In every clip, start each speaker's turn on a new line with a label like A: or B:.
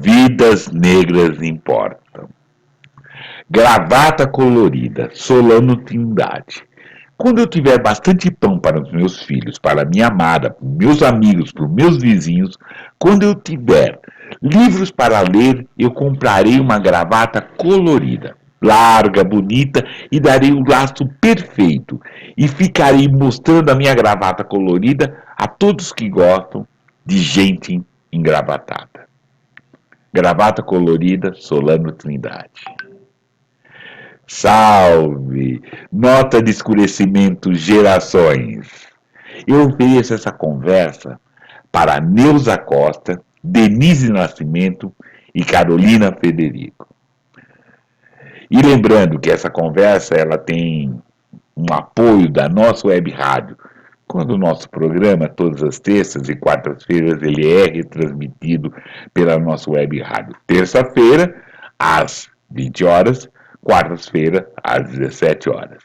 A: Vidas negras importam. Gravata colorida, Solano Trindade. Quando eu tiver bastante pão para os meus filhos, para minha amada, para meus amigos, para os meus vizinhos, quando eu tiver livros para ler, eu comprarei uma gravata colorida, larga, bonita, e darei o laço perfeito. E ficarei mostrando a minha gravata colorida a todos que gostam de gente engravatada. Gravata colorida, Solano Trindade. Salve! Nota de escurecimento gerações. Eu ofereço essa conversa para Neuza Costa, Denise Nascimento e Carolina Federico. E lembrando que essa conversa ela tem um apoio da nossa web rádio. Quando o nosso programa, todas as terças e quartas-feiras, ele é retransmitido pela nossa web rádio. Terça-feira, às 20 horas, quartas-feira, às 17 horas.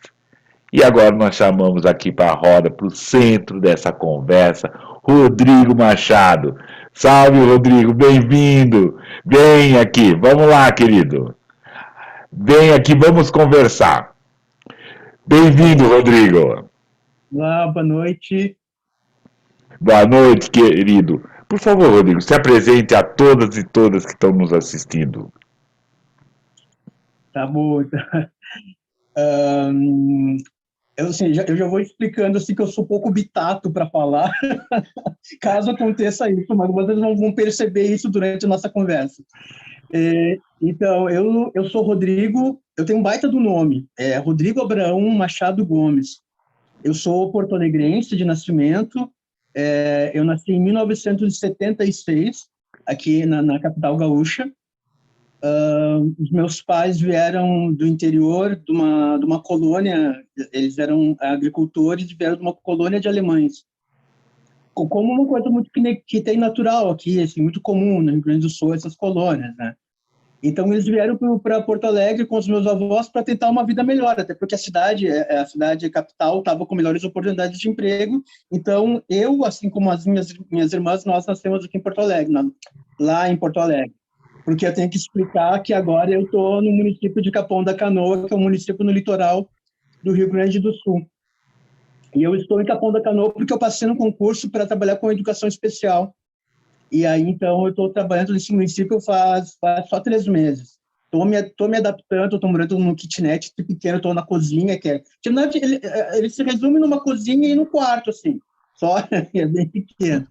A: E agora nós chamamos aqui para a roda, para o centro dessa conversa, Rodrigo Machado. Salve, Rodrigo, bem-vindo. Vem aqui, vamos lá, querido. Vem aqui, vamos conversar. Bem-vindo, Rodrigo.
B: Olá, boa noite.
A: Boa noite, querido. Por favor, Rodrigo, se apresente a todas e todas que estão nos assistindo.
B: Tá bom. Eu já vou explicando assim, que eu sou um pouco bitato para falar, caso aconteça isso, mas vocês vão perceber isso durante a nossa conversa. Então, eu sou Rodrigo, eu tenho um baita do nome, Rodrigo Abraão Machado Gomes. Eu sou porto-alegrense de nascimento, eu nasci em 1976, aqui na capital gaúcha. Os meus pais vieram do interior de uma colônia, eles eram agricultores, vieram de uma colônia de alemães. Como uma coisa muito que tem natural aqui, assim, muito comum no Rio Grande do Sul, essas colônias, né? Então, eles vieram para Porto Alegre com os meus avós para tentar uma vida melhor, até porque a cidade capital estava com melhores oportunidades de emprego. Então, eu, assim como as minhas irmãs, nós nascemos aqui em Porto Alegre, lá em Porto Alegre. Porque eu tenho que explicar que agora eu estou no município de Capão da Canoa, que é um município no litoral do Rio Grande do Sul. E eu estou em Capão da Canoa porque eu passei no concurso para trabalhar com educação especial. E aí, então, eu estou trabalhando nesse município faz só 3 meses. Estou me adaptando, estou morando num kitnet pequeno, estou na cozinha, ele se resume numa cozinha e no quarto, assim, só, é bem pequeno.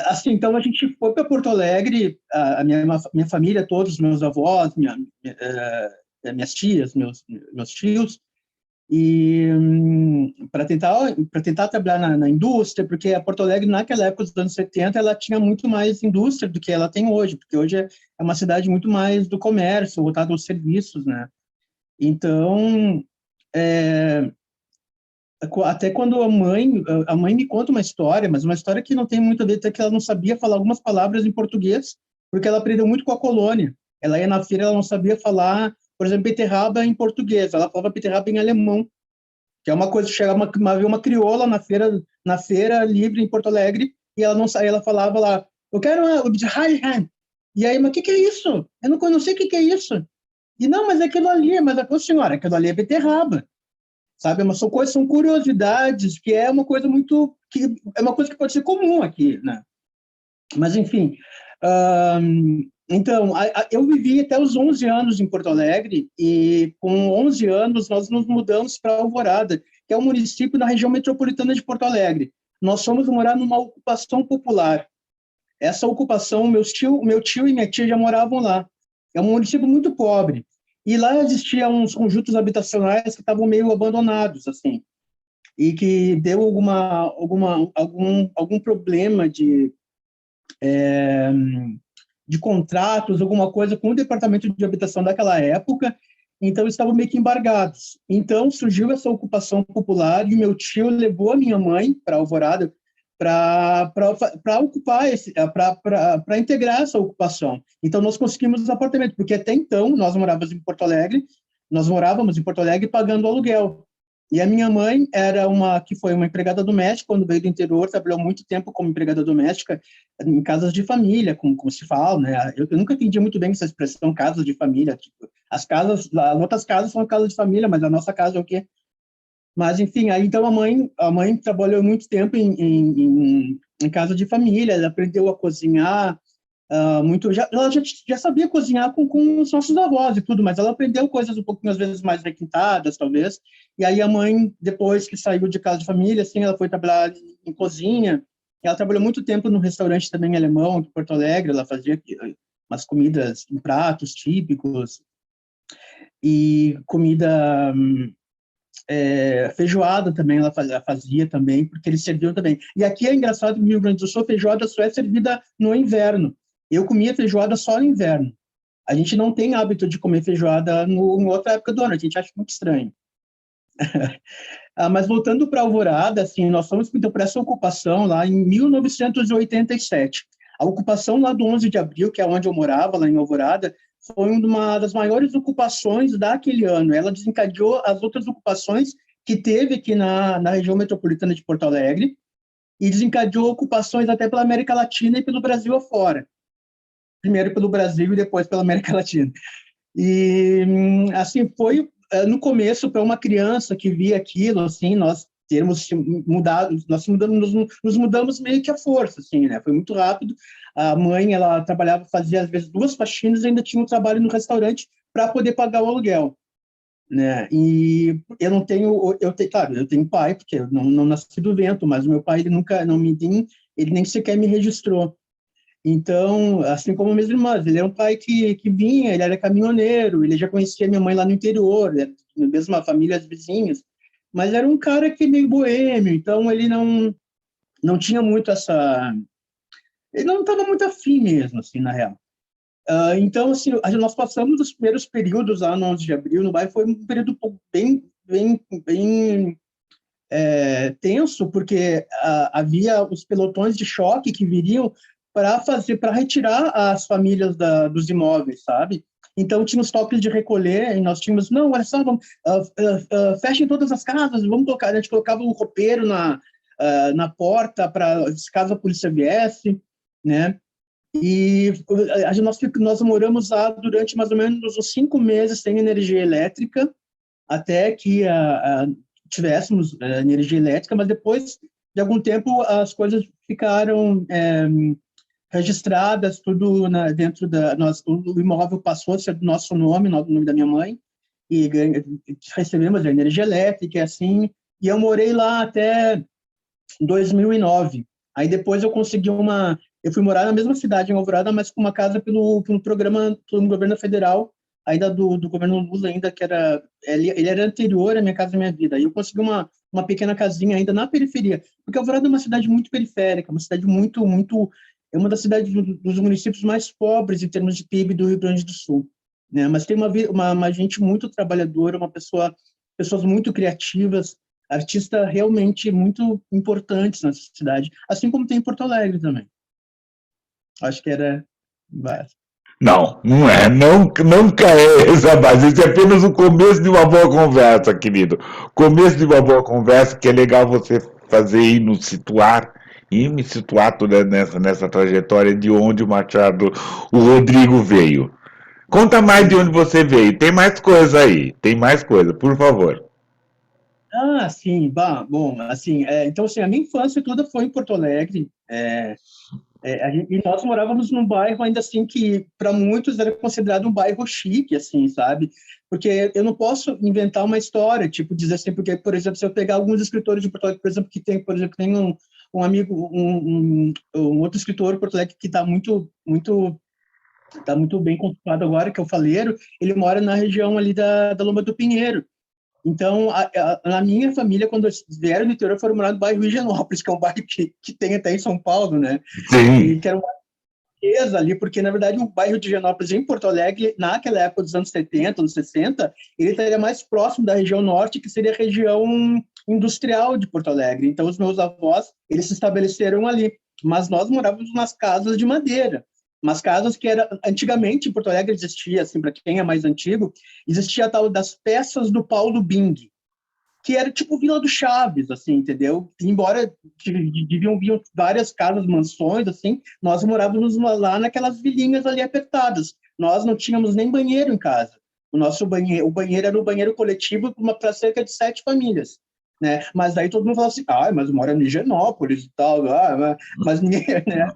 B: Assim, então, a gente foi para Porto Alegre, a minha família, todos os meus avós, minhas tias, meus tios, e para tentar trabalhar na indústria, porque a Porto Alegre, naquela época dos anos 70, ela tinha muito mais indústria do que ela tem hoje, porque hoje é uma cidade muito mais do comércio, voltada aos serviços, né? Então, até quando a mãe me conta uma história, mas uma história que não tem muito a ver, até que ela não sabia falar algumas palavras em português, porque ela aprendeu muito com a colônia. Ela ia na feira, ela não sabia falar, por exemplo, beterraba em português, ela falava beterraba em alemão, que é uma coisa que chegava uma crioula na feira livre em Porto Alegre, e ela não saía, ela falava lá, eu quero uma beterraba. E aí, mas o que é isso? Eu não sei o que é isso. E não, mas é aquilo ali, mas a senhora, aquilo ali é beterraba. Sabe, são curiosidades, que é uma coisa que pode ser comum aqui, né? Mas, enfim, então, eu vivi até os 11 anos em Porto Alegre, e com 11 anos nós nos mudamos para Alvorada, que é um município na região metropolitana de Porto Alegre. Nós fomos morar numa ocupação popular. Essa ocupação, meu tio e minha tia já moravam lá. É um município muito pobre. E lá existiam uns conjuntos habitacionais que estavam meio abandonados, assim, e que deu algum problema de contratos, alguma coisa com o departamento de habitação daquela época, então estavam meio que embargados. Então surgiu essa ocupação popular e meu tio levou a minha mãe para Alvorada para ocupar para integrar essa ocupação. Então nós conseguimos apartamento, porque até então nós morávamos em Porto Alegre pagando aluguel. E a minha mãe era que foi uma empregada doméstica, quando veio do interior, trabalhou muito tempo como empregada doméstica em casas de família, como se fala, né? Eu nunca entendi muito bem essa expressão, casas de família. Tipo, as outras casas são casas de família, mas a nossa casa é o quê? Mas, enfim, aí então a mãe trabalhou muito tempo em casa de família, ela aprendeu a cozinhar, ela já sabia cozinhar com os nossos avós e tudo, mas ela aprendeu coisas um pouquinho, às vezes, mais requintadas, talvez. E aí a mãe, depois que saiu de casa de família, assim, ela foi trabalhar em cozinha. Ela trabalhou muito tempo no restaurante também alemão de Porto Alegre, ela fazia umas comidas em pratos típicos e comida feijoada também ela fazia também, porque eles serviam também. E aqui é engraçado, no Rio Grande do Sul, feijoada só é servida no inverno. Eu comia feijoada só no inverno. A gente não tem hábito de comer feijoada em outra época do ano, a gente acha muito estranho. Mas voltando para Alvorada, assim, nós fomos então, para essa ocupação lá em 1987. A ocupação lá do 11 de abril, que é onde eu morava, lá em Alvorada, foi uma das maiores ocupações daquele ano. Ela desencadeou as outras ocupações que teve aqui na região metropolitana de Porto Alegre e desencadeou ocupações até pela América Latina e pelo Brasil afora. Primeiro pelo Brasil e depois pela América Latina. E, assim, foi no começo para uma criança que via aquilo, assim, nós termos mudado, nos mudamos meio que à força, assim, né? Foi muito rápido. A mãe, ela trabalhava, fazia às vezes 2 faxinas e ainda tinha um trabalho no restaurante para poder pagar o aluguel, né? E eu não tenho, claro, eu tenho pai, porque eu não nasci do vento, mas o meu pai, ele nunca, não me tem, ele nem sequer me registrou. Então, assim como minhas irmãs, ele é um pai que vinha, ele era caminhoneiro, ele já conhecia minha mãe lá no interior, era na mesma família, as vizinhas, mas era um cara que é meio boêmio, então ele não tinha muito essa... Ele não estava muito afim mesmo, assim, na real. Então, assim, nós passamos os primeiros períodos lá no 11 de abril, no bairro, foi um período bem tenso, porque havia os pelotões de choque que viriam para retirar as famílias dos imóveis, sabe? Então, tinha os toques de recolher, e nós tínhamos, não, olha só, vamos, fechem todas as casas, vamos colocar, a gente colocava um roupeiro na porta, para caso a polícia viesse, né? E nós moramos lá durante mais ou menos uns 5 meses sem energia elétrica, até que tivéssemos energia elétrica, mas depois de algum tempo as coisas ficaram registradas, tudo dentro o imóvel passou a ser do nosso nome, no nome da minha mãe, e recebemos a energia elétrica, e assim, e eu morei lá até 2009. Aí depois eu fui morar na mesma cidade, em Alvorada, mas com uma casa pelo programa do governo federal, ainda do governo Lula, ainda que ele era anterior à Minha Casa Minha Vida. Aí eu consegui uma pequena casinha ainda na periferia, porque Alvorada é uma cidade muito periférica, uma cidade é uma das cidades dos municípios mais pobres em termos de PIB do Rio Grande do Sul, né? Mas tem uma gente muito trabalhadora, pessoas muito criativas, artistas realmente muito importantes nessa cidade, assim como tem em Porto Alegre também. Acho que era básico.
A: Não, não é. Nunca é essa base. Isso é apenas o começo de uma boa conversa, querido. Começo de uma boa conversa que é legal você fazer e nos situar e me situar toda nessa trajetória de onde o Rodrigo veio. Conta mais de onde você veio. Tem mais coisa aí. Tem mais coisa, por favor.
B: Sim, bom, assim, então, assim, a minha infância toda foi em Porto Alegre, e nós morávamos num bairro ainda assim que para muitos era considerado um bairro chique, assim, sabe? Porque eu não posso inventar uma história, tipo dizer assim, porque, por exemplo, se eu pegar alguns escritores de Porto Alegre, por exemplo, tem um amigo, um outro escritor de Porto Alegre que tá muito bem consultado agora, que é o Faleiro, ele mora na região ali da Lomba do Pinheiro. Então, na minha família, quando eles vieram do interior, foram morar no bairro Higienópolis, que é um bairro que tem até em São Paulo, né?
A: Sim.
B: E que era uma riqueza ali, porque, na verdade, o bairro de Higienópolis, em Porto Alegre, naquela época dos anos 70, anos 60, ele estaria mais próximo da região norte, que seria a região industrial de Porto Alegre. Então, os meus avós, eles se estabeleceram ali. Mas nós morávamos nas casas de madeira. Umas casas que antigamente em Porto Alegre existia, assim, para quem é mais antigo, existia a tal das peças do Paulo Bing. que era tipo Vila do Chaves, assim, entendeu? Embora deviam vir várias casas, mansões, assim, nós morávamos lá naquelas vilinhas ali apertadas. Nós não tínhamos nem banheiro em casa. O banheiro era o banheiro coletivo para cerca de 7 famílias, né? Mas daí todo mundo falava assim, mas mora em Higienópolis e tal, mas ninguém, né?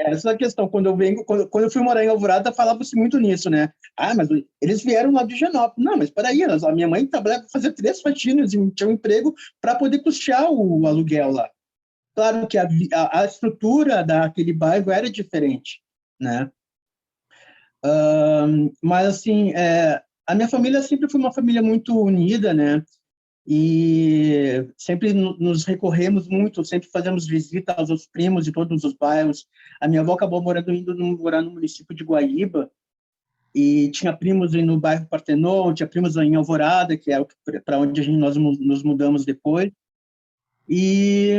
B: Essa é a questão. Quando eu fui morar em Alvorada, falava-se muito nisso, né? Mas eles vieram lá de Higienópolis. Não, mas peraí, a minha mãe trabalhava para fazer 3 faxinas e tinha um emprego para poder custear o aluguel lá. Claro que a estrutura daquele bairro era diferente, né? Mas, assim, a minha família sempre foi uma família muito unida, né? E sempre nos recorremos muito, sempre fazemos visita aos primos de todos os bairros. A minha avó acabou indo morar no município de Guaíba, e tinha primos no bairro Partenon, tinha primos em Alvorada, que é para onde nós nos mudamos depois. E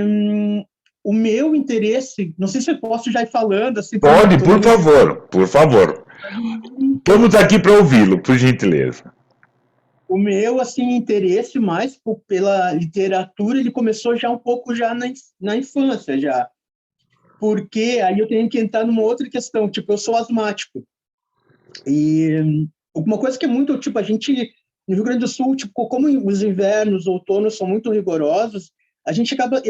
B: o meu interesse, não sei se eu posso já ir falando, assim,
A: Pode, por favor, por favor. Estamos aqui para ouvi-lo, por gentileza.
B: O meu, assim, interesse mais pela literatura, ele começou já um pouco já na infância, já. Porque aí eu tenho que entrar numa outra questão, tipo, eu sou asmático. E uma coisa que é muito, tipo, a gente, no Rio Grande do Sul, tipo, como os invernos, outonos são muito rigorosos, a gente acaba,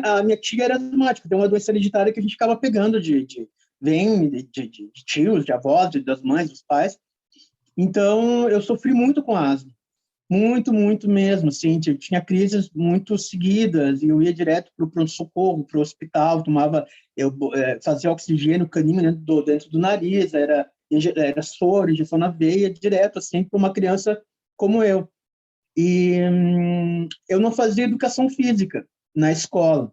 B: a minha tia era asmática, tem uma doença hereditária que a gente acaba pegando vem de tios, de avós, das mães, dos pais. Então, eu sofri muito com asma. Muito, muito mesmo, assim, tinha crises muito seguidas, e eu ia direto para o pronto-socorro, para o hospital, fazia oxigênio canino dentro do nariz, era soro, injeção na veia, direto, assim, para uma criança como eu. E eu não fazia educação física na escola.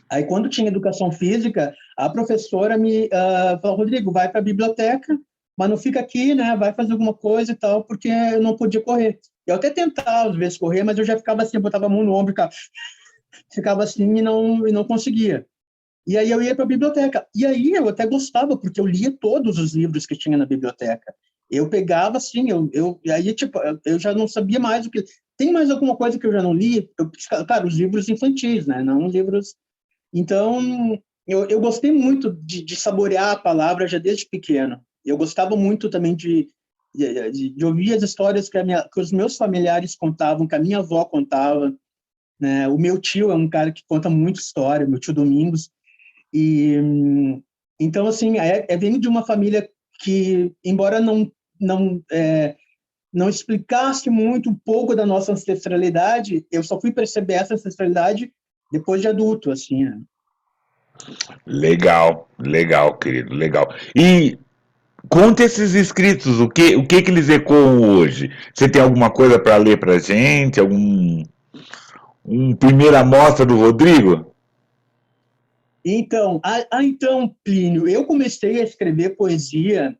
B: Aí, quando tinha educação física, a professora me falou, Rodrigo, vai para a biblioteca, mas não fica aqui, né? Vai fazer alguma coisa e tal, porque eu não podia correr. Eu até tentava, às vezes, correr, mas eu já ficava assim, botava a mão no ombro, ficava assim e não conseguia. E aí eu ia para a biblioteca. E aí eu até gostava, porque eu lia todos os livros que tinha na biblioteca. Eu pegava assim, aí tipo, eu já não sabia mais o que... Tem mais alguma coisa que eu já não li? Claro, os livros infantis, né? Não livros... Então, eu gostei muito de saborear a palavra já desde pequeno. Eu gostava muito também de ouvir as histórias que os meus familiares contavam, que a minha avó contava, né? O meu tio é um cara que conta muita história, meu tio Domingos. E então, assim, vem de uma família que, embora não explicasse muito um pouco da nossa ancestralidade, eu só fui perceber essa ancestralidade depois de adulto, assim, né?
A: Legal, legal, querido, legal. E conta esses escritos, o que eles ecoam hoje? Você tem alguma coisa para ler para gente? Primeira amostra do Rodrigo?
B: Então, Plínio, eu comecei a escrever poesia.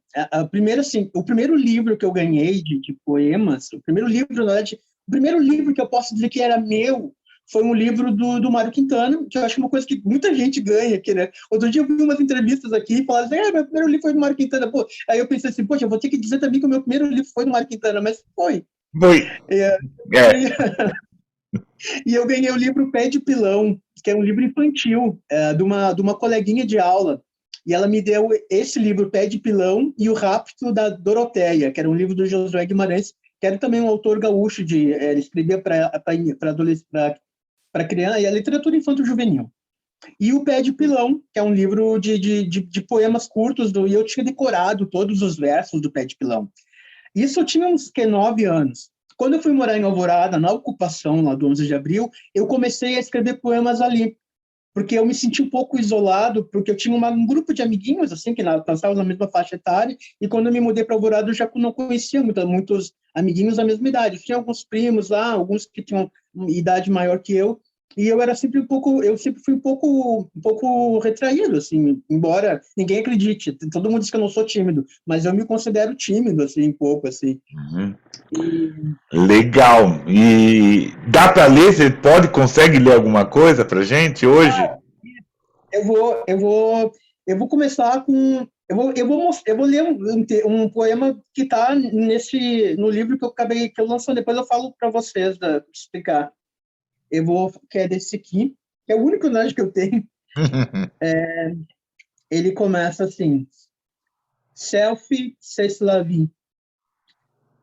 B: Primeiro, assim, o primeiro livro que eu ganhei de poemas, o primeiro livro, na verdade, o primeiro livro que eu posso dizer que era meu foi um livro do Mário Quintana, que eu acho que é uma coisa que muita gente ganha aqui, né? Outro dia eu vi umas entrevistas aqui e falaram assim, meu primeiro livro foi do Mário Quintana. Pô, aí eu pensei assim, poxa, eu vou ter que dizer também que o meu primeiro livro foi do Mário Quintana, mas foi.
A: Foi.
B: É,
A: É.
B: E eu ganhei o livro Pé de Pilão, que é um livro infantil, de uma coleguinha de aula. E ela me deu esse livro, Pé de Pilão, e O Rapto da Doroteia, que era um livro do Josué Guimarães, que era também um autor gaúcho, ele escrevia para criança, e a literatura infanto-juvenil. E O Pé de Pilão, que é um livro de poemas curtos, e eu tinha decorado todos os versos do Pé de Pilão. Isso eu tinha uns 9 anos. Quando eu fui morar em Alvorada, na ocupação lá do 11 de abril, eu comecei a escrever poemas ali, porque eu me senti um pouco isolado, porque eu tinha um grupo de amiguinhos, assim, que nós estávamos na mesma faixa etária, e quando eu me mudei para Alvorada, eu já não conhecia muitos amiguinhos da mesma idade. Eu tinha alguns primos lá, alguns que tinham idade maior que eu, e eu sempre fui um pouco retraído, assim, embora ninguém acredite. Todo mundo diz que eu não sou tímido, mas eu me considero tímido, assim, um pouco, assim.
A: Uhum.
B: E,
A: Legal. E dá para ler? Você consegue ler alguma coisa para gente hoje?
B: eu vou, eu vou, eu vou começar com eu vou ler um poema que está no livro que eu lanço, depois eu falo para vocês explicar. Que é desse aqui, que é o único nome que eu tenho. Ele começa assim: Selfie, c'est la vie.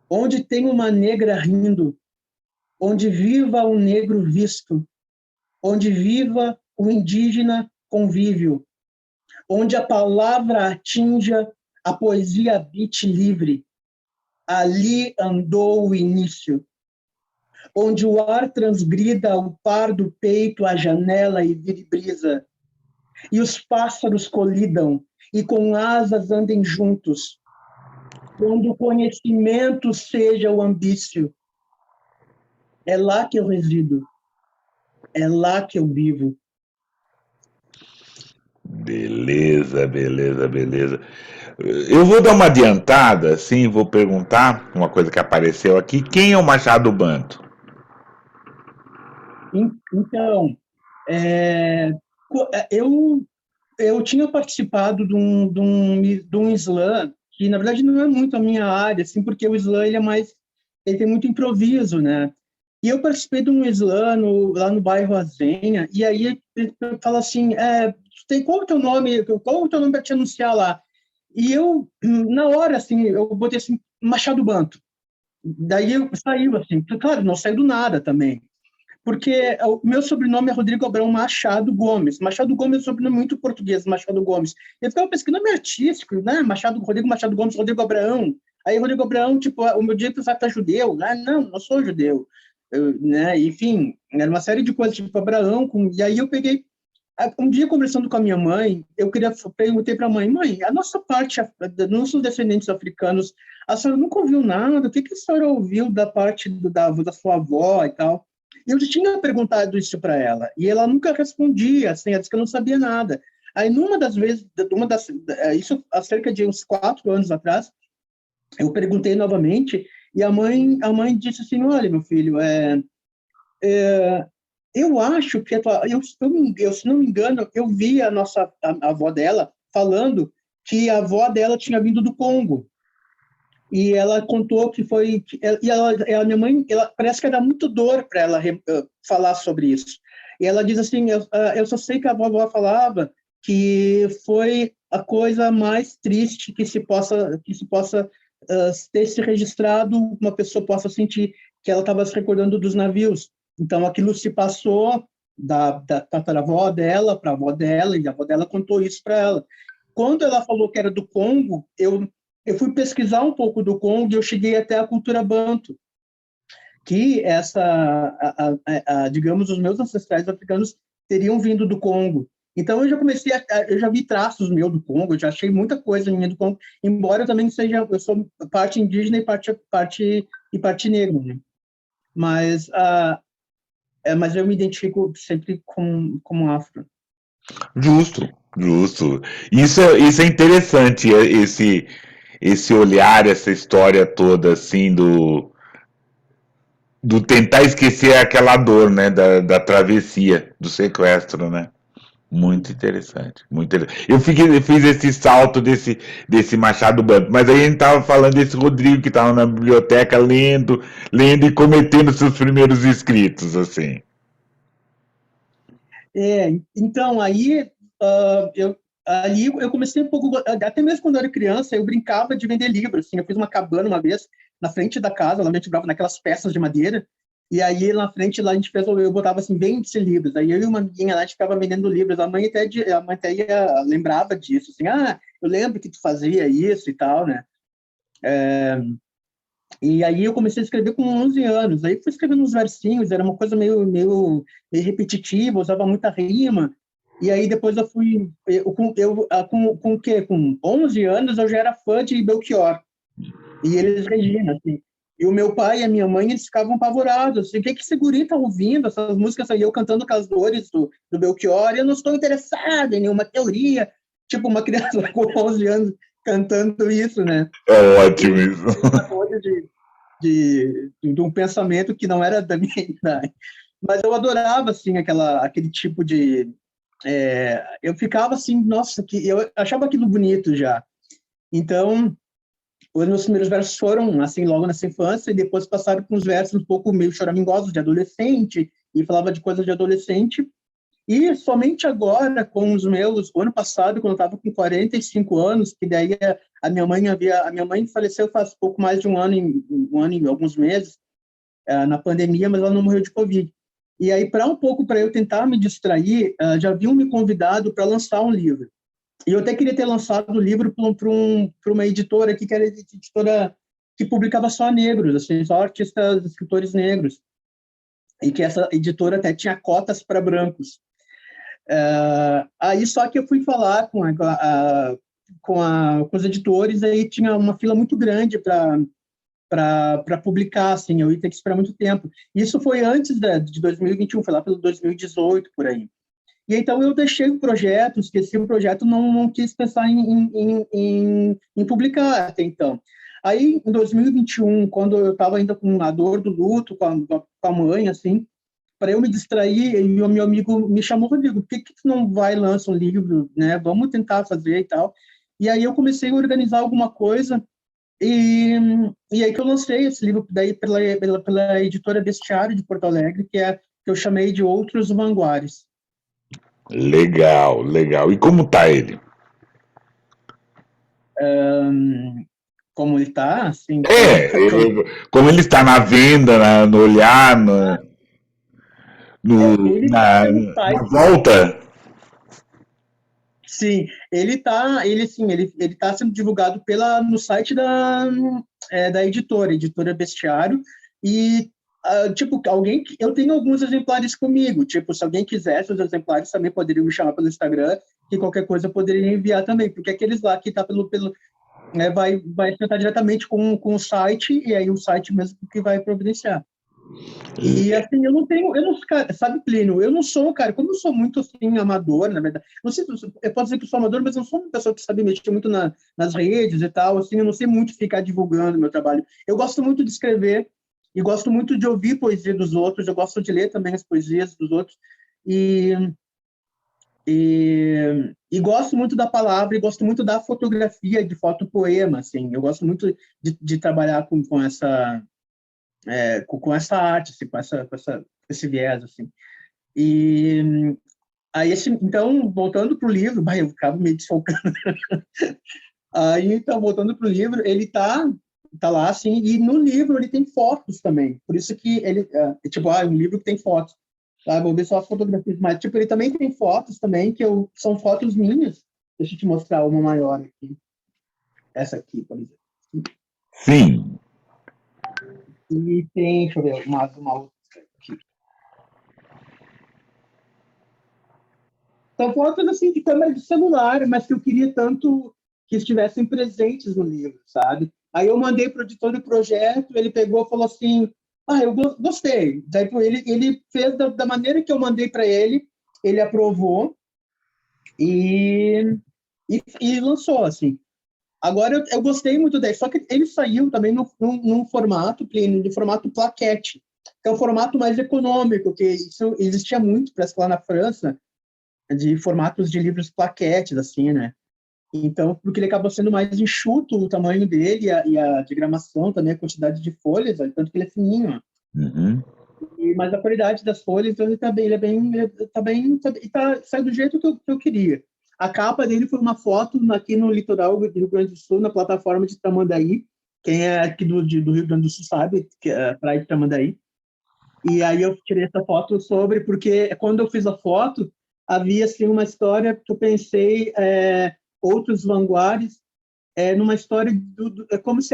B: Onde tem uma negra rindo, onde viva o negro visto, onde viva o indígena convívio, onde a palavra atinja, a poesia habite livre. Ali andou o início, onde o ar transgrida o par do peito, a janela e vire brisa, e os pássaros colidam, e com asas andem juntos, onde o conhecimento seja o ambício. É lá que eu resido, é lá que eu vivo.
A: Beleza, beleza, beleza. Eu vou dar uma adiantada, assim, vou perguntar uma coisa que apareceu aqui. Quem é o Machado Banto?
B: Então, é, eu tinha participado de um slam, que na verdade não é muito a minha área, assim, porque o slam ele tem muito improviso, né? E eu participei de um slam lá no bairro Azenha, e aí ele fala assim, qual é o teu nome? Qual é o teu nome para te anunciar lá? E eu, na hora, assim, eu botei assim, Machado Banto. Daí saiu assim, claro, não saiu do nada também, porque o meu sobrenome é Rodrigo Abrão Machado Gomes. Machado Gomes é um sobrenome muito português, Machado Gomes. Eu ficava pensando, nome artístico, né? Rodrigo Machado Gomes, Rodrigo Abraão. Aí Rodrigo Abraão, tipo, o meu dia que você tá judeu. Ah, não sou judeu. Né? Enfim, era uma série de coisas, tipo, Abraão. E aí eu peguei, um dia conversando com a minha mãe, perguntei para a mãe, a nossa parte, nossos descendentes africanos, a senhora nunca ouviu nada? O que a senhora ouviu da parte da sua avó e tal? Eu já tinha perguntado isso para ela, e ela nunca respondia, assim, ela disse que eu não sabia nada. Aí, numa das vezes, isso há cerca de uns 4 anos atrás, eu perguntei novamente, e a mãe disse assim, olha, meu filho, eu acho que se não me engano, eu vi a avó dela falando que a avó dela tinha vindo do Congo. E ela contou que foi. A minha mãe, parece que era muito dor para ela falar sobre isso. E ela diz assim: eu só sei que a vovó falava que foi a coisa mais triste que se possa ter se registrado, uma pessoa possa sentir que ela estava se recordando dos navios. Então, aquilo se passou da tataravó dela para a avó dela, e a avó dela contou isso para ela. Quando ela falou que era do Congo, eu fui pesquisar um pouco do Congo e eu cheguei até a cultura Banto, que digamos, os meus ancestrais africanos teriam vindo do Congo. Então eu já vi traços meu do Congo, eu já achei muita coisa minha do Congo, embora eu também eu sou parte indígena e parte negra, né? Mas, mas eu me identifico sempre como afro.
A: Justo, justo. Isso é interessante, esse olhar, essa história toda, assim, do tentar esquecer aquela dor, né, da travessia, do sequestro, né? Muito interessante, muito interessante. Eu fiz esse salto desse Machado Banto, mas aí a gente tava falando desse Rodrigo que estava na biblioteca lendo e cometendo seus primeiros escritos, assim.
B: Então, aí, eu comecei um pouco, até mesmo quando eu era criança, eu brincava de vender livros, assim, eu fiz uma cabana uma vez, na frente da casa, lá a gente brava naquelas peças de madeira, e aí na frente lá a gente fez, eu botava assim, vende-se livros, aí eu e uma amiguinha lá, a gente ficava vendendo livros, a mãe até lembrava disso, assim, eu lembro que tu fazia isso e tal, né? E aí eu comecei a escrever com 11 anos. Aí fui escrevendo uns versinhos, era uma coisa meio repetitiva, usava muita rima. E aí depois eu fui... com o quê? Com 11 anos eu já era fã de Belchior. E eles Regina, assim. E o meu pai e a minha mãe, eles ficavam apavorados. Assim, o que esse guri tá ouvindo? Essas músicas aí, eu cantando aquelas dores do Belchior, e eu não estou interessado em nenhuma teoria. Tipo, uma criança com 11 anos cantando isso, né?
A: É ótimo
B: E
A: isso.
B: uma coisa de um pensamento que não era da minha idade. Mas eu adorava, assim, aquele tipo de... eu ficava assim, nossa, eu achava aquilo bonito já. Então, os meus primeiros versos foram, assim, logo nessa infância, e depois passaram com uns versos um pouco meio choramingosos de adolescente, e falava de coisas de adolescente. E somente agora, com os meus, o ano passado, quando eu estava com 45 anos, que daí a minha mãe faleceu faz pouco mais de um ano e alguns meses, na pandemia, mas ela não morreu de Covid. E aí, para eu tentar me distrair, já haviam me convidado para lançar um livro. E eu até queria ter lançado o livro para uma editora aqui, que era editora que publicava só negros, assim, só artistas, escritores negros. E que essa editora até tinha cotas para brancos. Aí só que eu fui falar com os editores, aí tinha uma fila muito grande para publicar, assim, eu ia ter que esperar muito tempo. Isso foi antes de 2021, foi lá pelo 2018, por aí. E então eu deixei o projeto, esqueci o projeto, não quis pensar em publicar até então. Aí, em 2021, quando eu estava ainda com a dor do luto, com a mãe, assim, para eu me distrair, e o meu amigo me chamou, Rodrigo, por que tu não vai e lança um livro, né? Vamos tentar fazer e tal. E aí eu comecei a organizar alguma coisa, e aí que eu lancei esse livro daí pela editora Bestiário de Porto Alegre, que eu chamei de Outros Vanguardes.
A: Legal, legal. E como tá ele?
B: Como ele está, assim,
A: Como ele está na venda, no olhar,
B: ele está
A: na,
B: no
A: na
B: site.
A: volta?
B: Sim, ele tá sendo divulgado no site da editora Bestiário, e tipo, eu tenho alguns exemplares comigo, tipo, se alguém quisesse os exemplares também poderiam me chamar pelo Instagram, que qualquer coisa eu poderia enviar também, porque aqueles lá que tá né, vai tratar diretamente com o site, e aí o site mesmo que vai providenciar. E assim, cara, sabe, Plínio, eu não sou, cara, como eu sou muito assim, amador, na verdade, não sei, eu posso dizer que eu sou amador, mas eu não sou uma pessoa que sabe mexer muito nas redes e tal, assim, eu não sei muito ficar divulgando meu trabalho. Eu gosto muito de escrever e gosto muito de ouvir poesia dos outros, eu gosto de ler também as poesias dos outros, e, e gosto muito da palavra, e gosto muito da fotografia, de fotopoema, assim, eu gosto muito de trabalhar com essa arte, assim, esse viés, assim. E aí, então, voltando para o livro, eu acabo me desfocando. Aí, então, voltando para o livro, ele tá lá, assim, e no livro ele tem fotos também. Por isso que ele, tipo, um livro que tem fotos. Vou ver só as fotografias, mas, tipo, ele também tem fotos também, são fotos minhas. Deixa eu te mostrar uma maior aqui. Essa aqui, por exemplo.
A: Sim.
B: E tem, deixa eu ver, uma outra aqui. São fotos assim de câmera de celular, mas que eu queria tanto que estivessem presentes no livro, sabe? Aí eu mandei para o editor do projeto, ele pegou e falou assim: eu gostei. Daí ele fez da maneira que eu mandei para ele aprovou e, e lançou, assim. Agora, eu gostei muito dele, só que ele saiu também num formato, Plínio, de formato plaquete, que é um formato mais econômico, que isso existia muito, parece que lá na França, de formatos de livros plaquetes, assim, né? Então, porque ele acabou sendo mais enxuto o tamanho dele e a diagramação também, a quantidade de folhas, tanto que ele é fininho.
A: Uhum.
B: Mas a qualidade das folhas, então sai do jeito que eu queria. A capa dele foi uma foto aqui no litoral do Rio Grande do Sul, na plataforma de Tramandaí. Quem é aqui do Rio Grande do Sul sabe, que é a praia de Tramandaí. E aí eu tirei essa foto porque quando eu fiz a foto, havia assim uma história que eu pensei, outros vanguardes, numa história é como se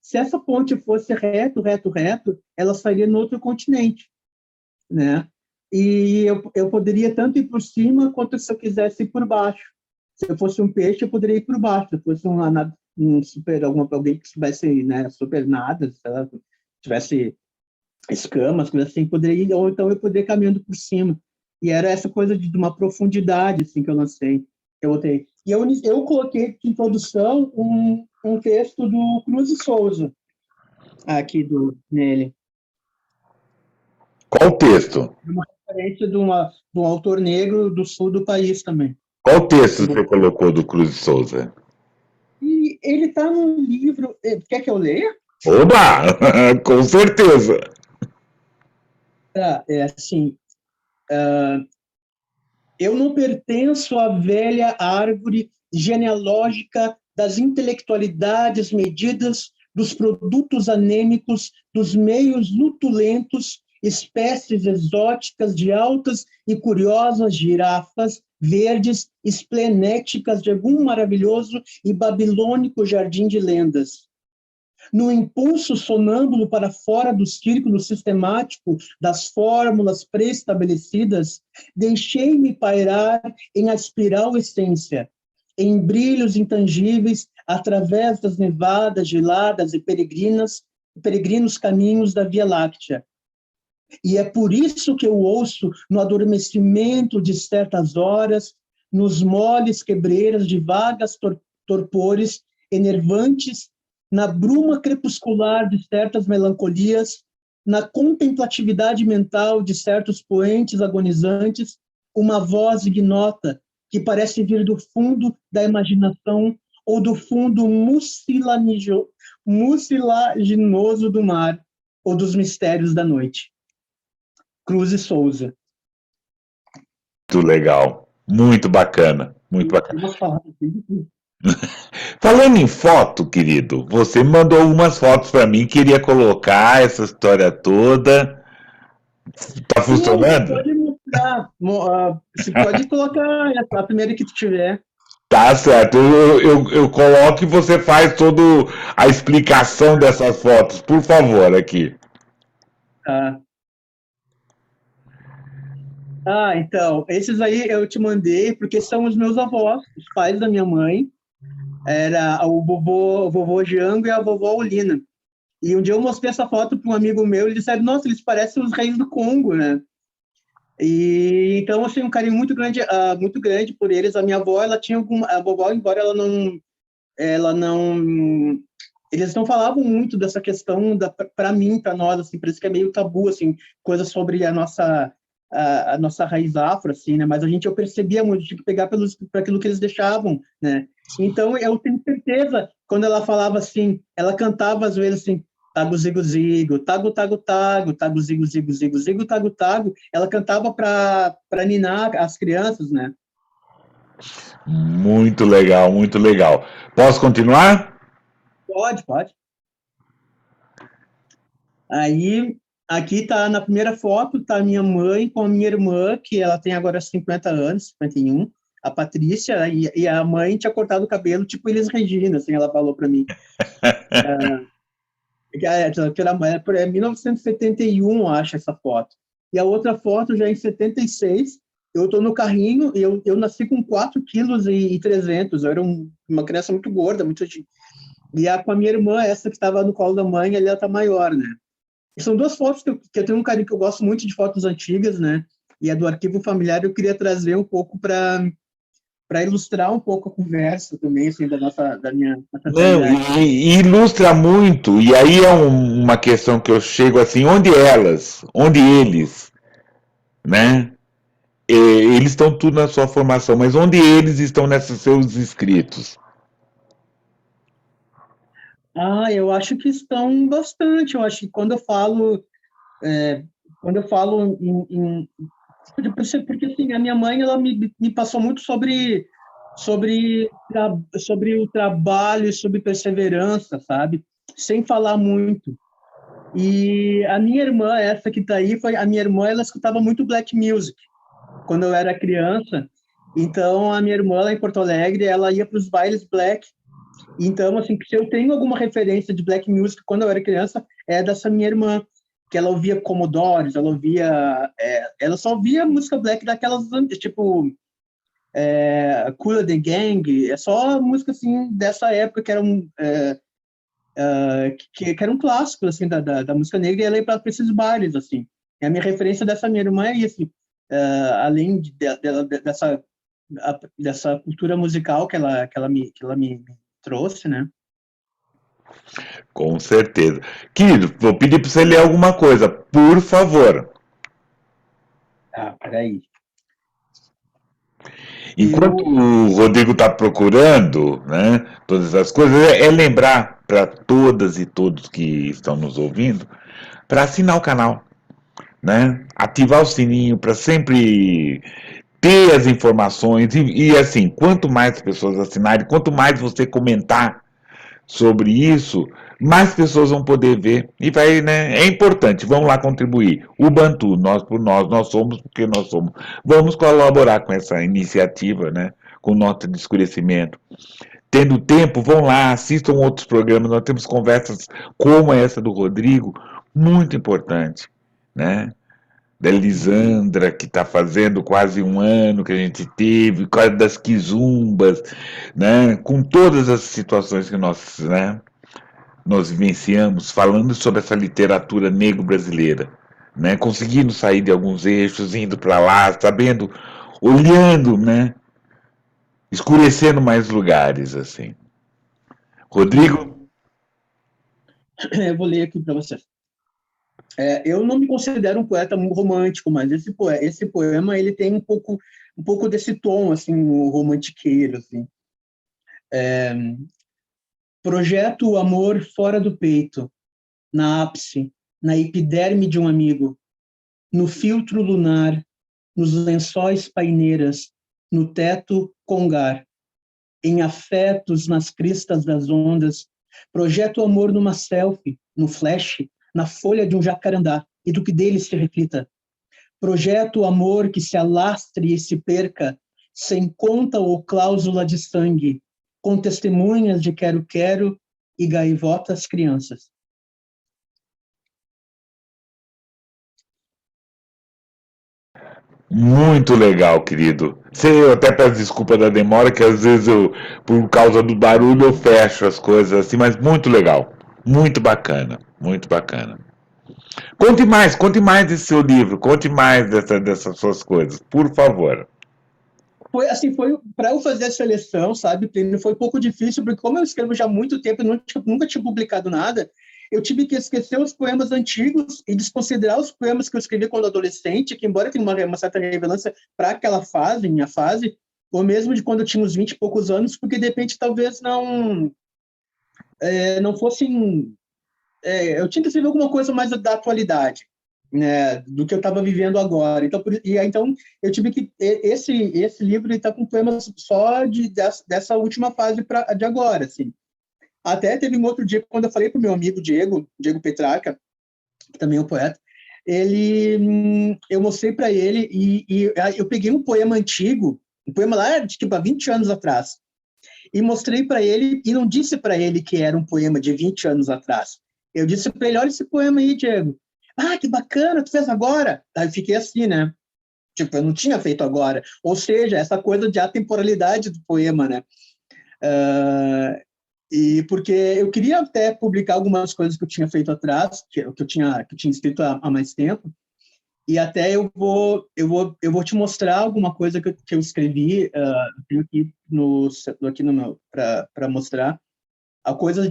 B: se essa ponte fosse reto, ela sairia no outro continente, né? E eu poderia tanto ir por cima quanto se eu quisesse ir por baixo. Se eu fosse um peixe, eu poderia ir por baixo. Se eu fosse alguém que tivesse, né, super nada, sei lá, tivesse escamas, coisas assim, poderia ir, ou então eu poderia ir caminhando por cima. E era essa coisa de uma profundidade, assim, que eu lancei, eu botei. E eu coloquei de introdução um texto do Cruz e Souza, aqui nele.
A: Qual texto?
B: Uma referência de um autor negro do sul do país também.
A: Qual texto você colocou do Cruz de Souza?
B: Ele está num livro. Quer que eu leia?
A: Oba! Com certeza.
B: Tá, é assim. Eu não pertenço à velha árvore genealógica das intelectualidades medidas, dos produtos anêmicos, dos meios lutulentos, espécies exóticas de altas e curiosas girafas verdes, esplenéticas de algum maravilhoso e babilônico jardim de lendas. No impulso sonâmbulo para fora do círculo sistemático das fórmulas pré-estabelecidas, deixei-me pairar em aspiral essência, em brilhos intangíveis através das nevadas, geladas e peregrinos caminhos da Via Láctea. E é por isso que eu ouço, no adormecimento de certas horas, nos moles quebreiras de vagas torpores, enervantes, na bruma crepuscular de certas melancolias, na contemplatividade mental de certos poentes agonizantes, uma voz ignota que parece vir do fundo da imaginação ou do fundo mucilaginoso do mar ou dos mistérios da noite. Cruz e Souza.
A: Muito legal. Muito bacana. Muito bacana.
B: Umas palavras bem.
A: Falando em foto, querido, você mandou algumas fotos para mim, queria colocar essa história toda. Tá
B: Sim, você
A: funcionando?
B: pode mostrar. Você pode colocar a primeira que tu tiver.
A: Tá certo. Eu coloco e você faz toda a explicação dessas fotos, por favor, aqui.
B: Tá. Então, esses aí eu te mandei porque são os meus avós, os pais da minha mãe. Era o vovô Jango e a vovó Olina. E um dia eu mostrei essa foto para um amigo meu, ele disse, nossa, eles parecem os reis do Congo, né? E então eu tenho um carinho muito grande por eles. A minha avó, ela tinha a vovó, embora ela não, eles não falavam muito dessa questão para mim, para nós, assim, parece que é meio tabu, assim, coisas sobre a nossa raiz afro, assim, né? Mas eu percebia muito, tinha que pegar por aquilo que eles deixavam, né? Então eu tenho certeza, quando ela falava assim, ela cantava às vezes assim, tago zigo zigo, tago tago tago, tago zigo zigo zigo zigo tago tago, ela cantava para ninar as crianças, né?
A: Muito legal, muito legal. Posso continuar?
B: Pode, pode. Aí, aqui tá na primeira foto, tá a minha mãe com a minha irmã, que ela tem agora 50 anos, 51, a Patrícia, e a mãe tinha cortado o cabelo, tipo Elis Regina, assim, ela falou para mim. É 1971, acho, essa foto. E a outra foto já é em 76, eu estou no carrinho, e eu nasci com 4,3 kg, eu era uma criança muito gorda, e com a minha irmã, essa que estava no colo da mãe, ela está maior, né? São duas fotos que eu tenho um carinho, que eu gosto muito de fotos antigas, né? E a do arquivo familiar eu queria trazer um pouco para ilustrar um pouco a conversa também, assim, da minha
A: Não,
B: ancestralidade.
A: e ilustra muito, e aí é uma questão que eu chego assim, onde eles, né? Eles estão tudo na sua formação, mas onde eles estão nesses seus escritos?
B: Eu acho que estão bastante. Eu acho que quando eu falo porque assim, a minha mãe ela me passou muito sobre o trabalho e sobre perseverança, sabe? Sem falar muito. E a minha irmã, essa que está aí, foi a minha irmã, ela escutava muito black music quando eu era criança. Então, a minha irmã lá em Porto Alegre, ela ia para os bailes black. Então, assim, se eu tenho alguma referência de black music quando eu era criança, é dessa minha irmã, que ela ouvia Commodores, ela só ouvia música black daquelas, tipo, Kool the Gang, é só música, assim, dessa época, que era um clássico, assim, da música negra, e ela ia para esses bailes, assim. E a minha referência dessa minha irmã é isso, além dessa cultura musical que ela me trouxe, né?
A: Com certeza. Querido, vou pedir para você ler alguma coisa, por favor.
B: Peraí.
A: Enquanto
B: Eu,
A: o Rodrigo está procurando, né, todas as coisas, é lembrar para todas e todos que estão nos ouvindo para assinar o canal, né? Ativar o sininho para sempre ter as informações e assim, quanto mais pessoas assinarem, quanto mais você comentar sobre isso, mais pessoas vão poder ver e vai, né? É importante, vamos lá contribuir. O Bantu, nós por nós, nós somos porque nós somos. Vamos colaborar com essa iniciativa, né? Com nota de escurecimento. Tendo tempo, vão lá, assistam outros programas. Nós temos conversas como essa do Rodrigo, muito importante, né? Da Elisandra, que está fazendo quase um ano que a gente teve, quase das quizumbas, né? Com todas as situações que nós vivenciamos, falando sobre essa literatura negro-brasileira, né? Conseguindo sair de alguns eixos, indo para lá, sabendo, olhando, né? Escurecendo mais lugares, assim.
B: sim,
A: Rodrigo,
B: eu vou ler aqui para você. Eu não me considero um poeta muito romântico, mas esse poema ele tem um pouco desse tom assim, o romantiqueiro, assim. Projeto o amor fora do peito, na ápice, na epiderme de um amigo, no filtro lunar, nos lençóis paineiras, no teto congar, em afetos nas cristas das ondas. Projeto o amor numa selfie, no flash, na folha de um jacarandá, e do que dele se reflita. Projeto o amor que se alastre e se perca, sem conta ou cláusula de sangue, com testemunhas de quero-quero e gaivotas crianças.
A: muito legal, querido. Eu até peço desculpa da demora, que às vezes por causa do barulho, eu fecho as coisas assim, mas muito legal. Muito bacana, muito bacana. Conte mais desse seu livro, conte mais dessas suas coisas, por favor.
B: Foi assim, foi para eu fazer a seleção, sabe, Plínio, foi um pouco difícil, porque como eu escrevo já há muito tempo e nunca tinha publicado nada, eu tive que esquecer os poemas antigos e desconsiderar os poemas que eu escrevi quando adolescente, que embora tenha uma certa relevância para aquela fase, minha fase, ou mesmo de quando eu tinha uns 20 e poucos anos, porque de repente talvez não fossem eu tinha que escrever alguma coisa mais da atualidade, né, do que eu estava vivendo agora. Então eu tive que esse livro está com poemas só dessa última fase de agora, assim. Até teve um outro dia quando eu falei para o meu amigo Diego Petrarca, que também é um poeta, eu mostrei para ele e eu peguei um poema antigo, um poema lá de tipo há 20 anos atrás, e mostrei para ele, e não disse para ele que era um poema de 20 anos atrás. Eu disse para ele, olha esse poema aí, Diego. Ah, que bacana, tu fez agora? Aí eu fiquei assim, né? Tipo, eu não tinha feito agora. Ou seja, essa coisa de atemporalidade do poema, né? E porque eu queria até publicar algumas coisas que eu tinha feito atrás, que eu tinha escrito há mais tempo, e até eu vou te mostrar alguma coisa que eu escrevi, tenho aqui no meu, para mostrar, a coisas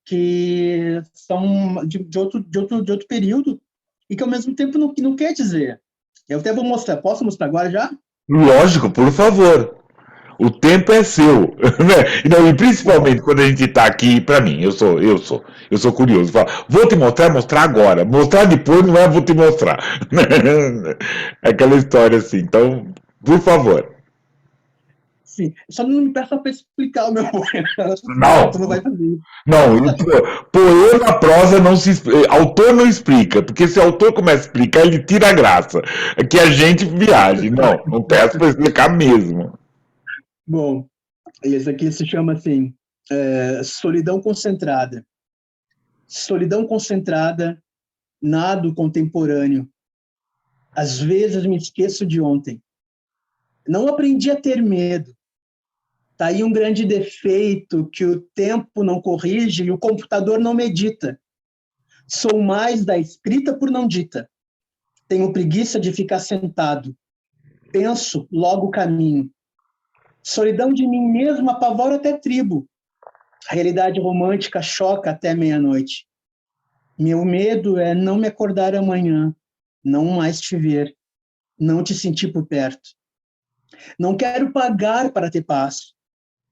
B: que são de outro período e que ao mesmo tempo não quer dizer. Eu até vou mostrar, posso mostrar agora já?
A: Lógico, por favor. O tempo é seu, né? Não, e principalmente quando a gente está aqui, para mim, eu sou curioso. Falo, vou te mostrar, mostrar agora. Mostrar depois não é vou te mostrar. Aquela história assim. Então, por favor.
B: Sim, só não me peça para explicar o meu poema, tu não
A: Não,
B: vai fazer isso.
A: não, poema, prosa, não se, autor não explica, porque se o autor começa a explicar, ele tira a graça. É que a gente viaje. Não, não peço para explicar mesmo.
B: Bom, esse aqui se chama assim, Solidão Concentrada. Solidão concentrada, nado contemporâneo. Às vezes me esqueço de ontem. Não aprendi a ter medo. Está aí um grande defeito que o tempo não corrige e o computador não medita. Sou mais da escrita por não dita. Tenho preguiça de ficar sentado. Penso, logo caminho. Solidão de mim mesmo apavora até tribo. A realidade romântica choca até meia-noite. Meu medo é não me acordar amanhã, não mais te ver, não te sentir por perto. Não quero pagar para ter paz,